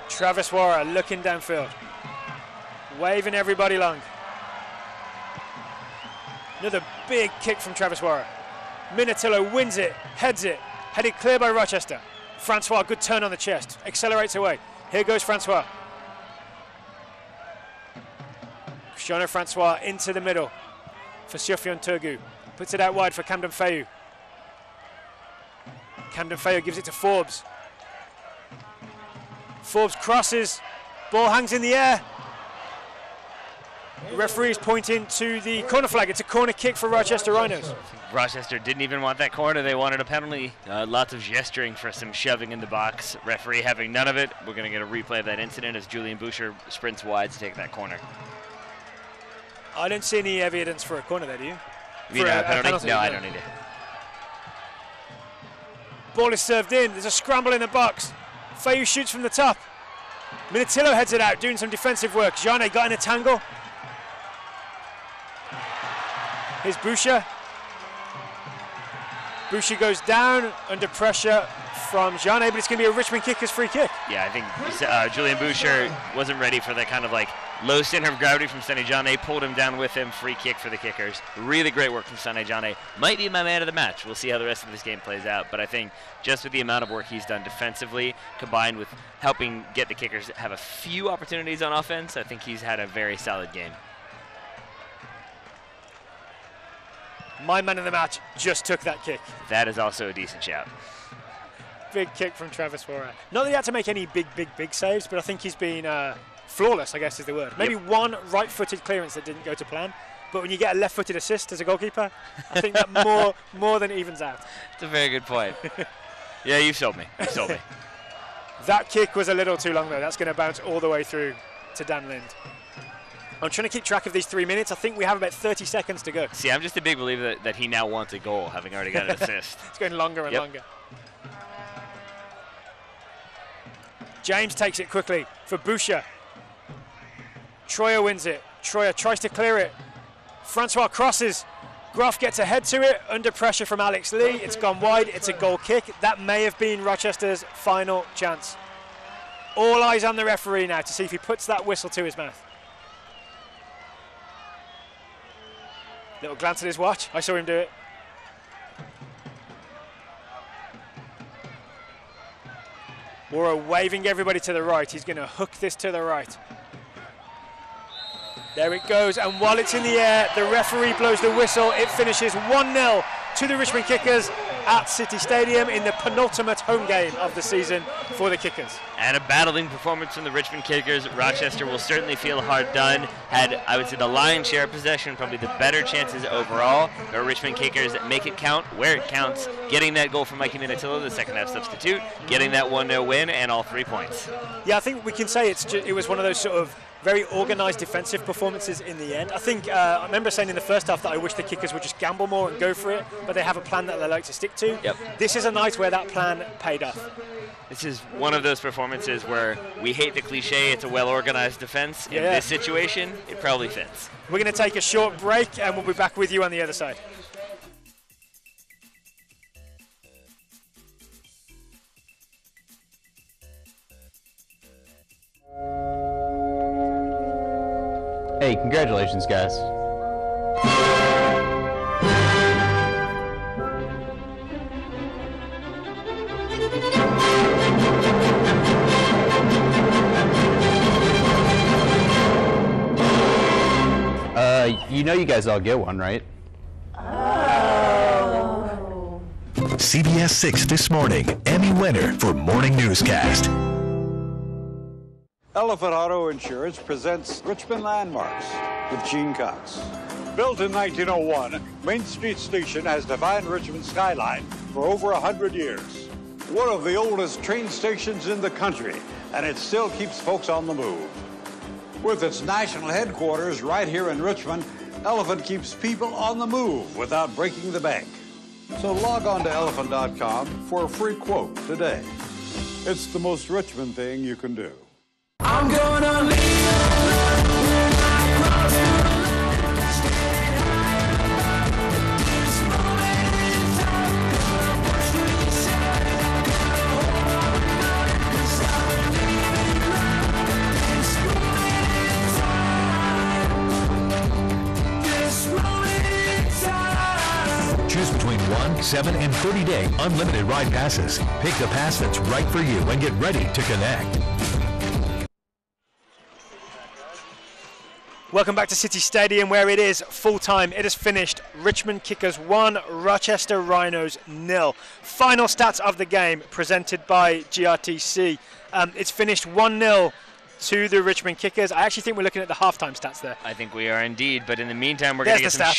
Travis Warren looking downfield. Waving everybody along. Another big kick from Travis Warren. Minitillo wins it, heads it. Headed clear by Rochester. Francois, good turn on the chest. Accelerates away. Here goes Francois. Cristiano Francois into the middle for Syofion Turgu. Puts it out wide for Camden Fayu. Camden Fayu gives it to Forbes. Forbes crosses. Ball hangs in the air. The referee's pointing to the corner flag. It's a corner kick for Rochester Rhinos. Rochester didn't even want that corner. They wanted a penalty. Lots of gesturing for some shoving in the box. Referee having none of it. We're going to get a replay of that incident as Julian Boucher sprints wide to take that corner. I don't see any evidence for a corner there, do you? You mean a penalty? No, I don't either. Ball is served in. There's a scramble in the box. Fayu shoots from the top. Minitillo heads it out, doing some defensive work. Jane got in a tangle. Here's Boucher. Boucher goes down under pressure from Jane, but it's going to be a Richmond Kickers free kick. Yeah, I think Julian Boucher wasn't ready for that kind of like low center of gravity from Sonny Jane. Pulled him down with him. Free kick for the Kickers. Really great work from Sonny Jane. Might be my man of the match. We'll see how the rest of this game plays out. But I think just with the amount of work he's done defensively, combined with helping get the Kickers have a few opportunities on offense, I think he's had a very solid game. My man of the match just took that kick. That is also a decent shout. Big kick from Travis Warren. Not that he had to make any big saves, but I think he's been flawless, I guess is the word. Maybe one right-footed clearance that didn't go to plan, but when you get a left-footed assist as a goalkeeper, I think that more than evens out. It's a very good point. Yeah, you sold me. You sold me. That kick was a little too long, though. That's going to bounce all the way through to Dan Lind. I'm trying to keep track of these 3 minutes. I think we have about 30 seconds to go. See, I'm just a big believer that he now wants a goal, having already got an assist. It's going longer and longer. James takes it quickly for Boucher. Troyer wins it. Troyer tries to clear it. Francois crosses. Graf gets ahead to it under pressure from Alex Lee. It's gone wide. It's a goal kick. That may have been Rochester's final chance. All eyes on the referee now to see if he puts that whistle to his mouth. Little glance at his watch. I saw him do it. Wara waving everybody to the right. He's going to hook this to the right. There it goes, and while it's in the air, the referee blows the whistle. It finishes 1-0 to the Richmond Kickers at City Stadium in the penultimate home game of the season for the Kickers. And a battling performance from the Richmond Kickers. Rochester will certainly feel hard done. Had, I would say, the lion's share of possession, probably the better chances overall. The Richmond Kickers make it count where it counts, getting that goal from Mikey Minatillo, the second half substitute, getting that 1-0 win, and all 3 points. Yeah, I think we can say it was one of those sort of very organised defensive performances in the end. I think I remember saying in the first half that I wish the Kickers would just gamble more and go for it, but they have a plan that they like to stick to. Yep. This is a night where that plan paid off. This is one of those performances where we hate the cliche, it's a well-organised defence. In this situation, it probably fits. We're going to take a short break and we'll be back with you on the other side. Hey, congratulations, guys. You know you guys all get one, right? Oh. CBS 6 This Morning, Emmy winner for Morning Newscast. Elephant Auto Insurance presents Richmond Landmarks with Gene Cox. Built in 1901, Main Street Station has defined Richmond's skyline for over 100 years. One of the oldest train stations in the country, and it still keeps folks on the move. With its national headquarters right here in Richmond, Elephant keeps people on the move without breaking the bank. So log on to elephant.com for a free quote today. It's the most Richmond thing you can do. I'm gonna leave when I cross the line. This moment in time, gonna push to the side. Gotta hold on tonight, 'cause I'm leaving now. This moment in time. This moment in time. Choose between 1, 7, and 30-day unlimited ride passes. Pick the pass that's right for you and get ready to connect. Welcome back to City Stadium, where it is full-time. It has finished Richmond Kickers 1, Rochester Rhinos 0. Final stats of the game presented by GRTC. It's finished 1-0 to the Richmond Kickers. I actually think we're looking at the halftime stats there. I think we are indeed, but in the meantime, we're going to get some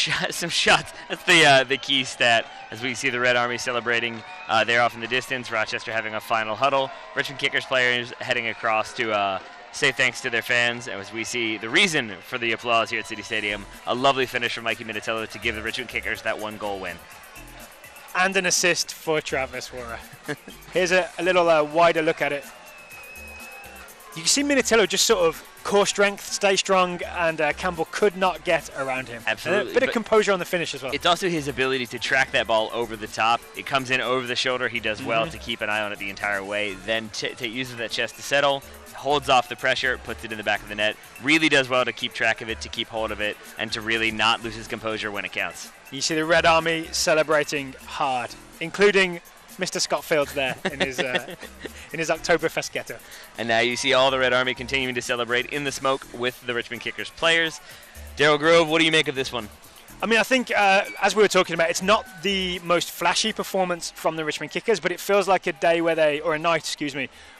shots. That's the key stat, as we see the Red Army celebrating there off in the distance. Rochester having a final huddle. Richmond Kickers players heading across to say thanks to their fans, and as we see the reason for the applause here at City Stadium, a lovely finish from Mikey Minatillo to give the Richmond Kickers that 1-goal win. And an assist for Travis Warrer. Here's a little wider look at it. You can see Minatillo just sort of core strength, stay strong, and Campbell could not get around him. Absolutely. A bit of composure on the finish as well. It's also his ability to track that ball over the top. It comes in over the shoulder. He does well to keep an eye on it the entire way. Then uses that chest to settle, holds off the pressure, puts it in the back of the net. Really does well to keep track of it, to keep hold of it, and to really not lose his composure when it counts. You see the Red Army celebrating hard, including Mr. Scott Fields there in his Oktoberfest ghetto. And now you see all the Red Army continuing to celebrate in the smoke with the Richmond Kickers players. Daryl Grove, what do you make of this one? I mean, I think, as we were talking about, it's not the most flashy performance from the Richmond Kickers, but it feels like a day where a night,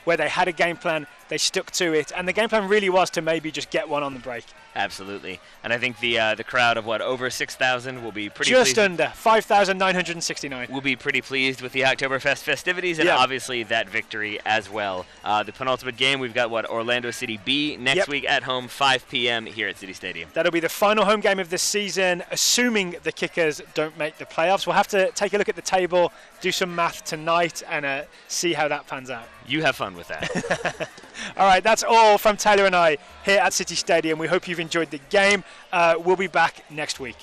where they had a game plan, they stuck to it, and the game plan really was to maybe just get one on the break. Absolutely. And I think the crowd of, over 6,000 will be pretty just pleased. Under 5,969. Will be pretty pleased with the Oktoberfest festivities and obviously that victory as well. The penultimate game, we've got Orlando City B next week at home, 5 p.m. here at City Stadium. That'll be the final home game of this season, assuming the Kickers don't make the playoffs. We'll have to take a look at the table, do some math tonight, and see how that pans out. You have fun with that. All right, that's all from Taylor and I here at City Stadium. We hope you've enjoyed the game. We'll be back next week.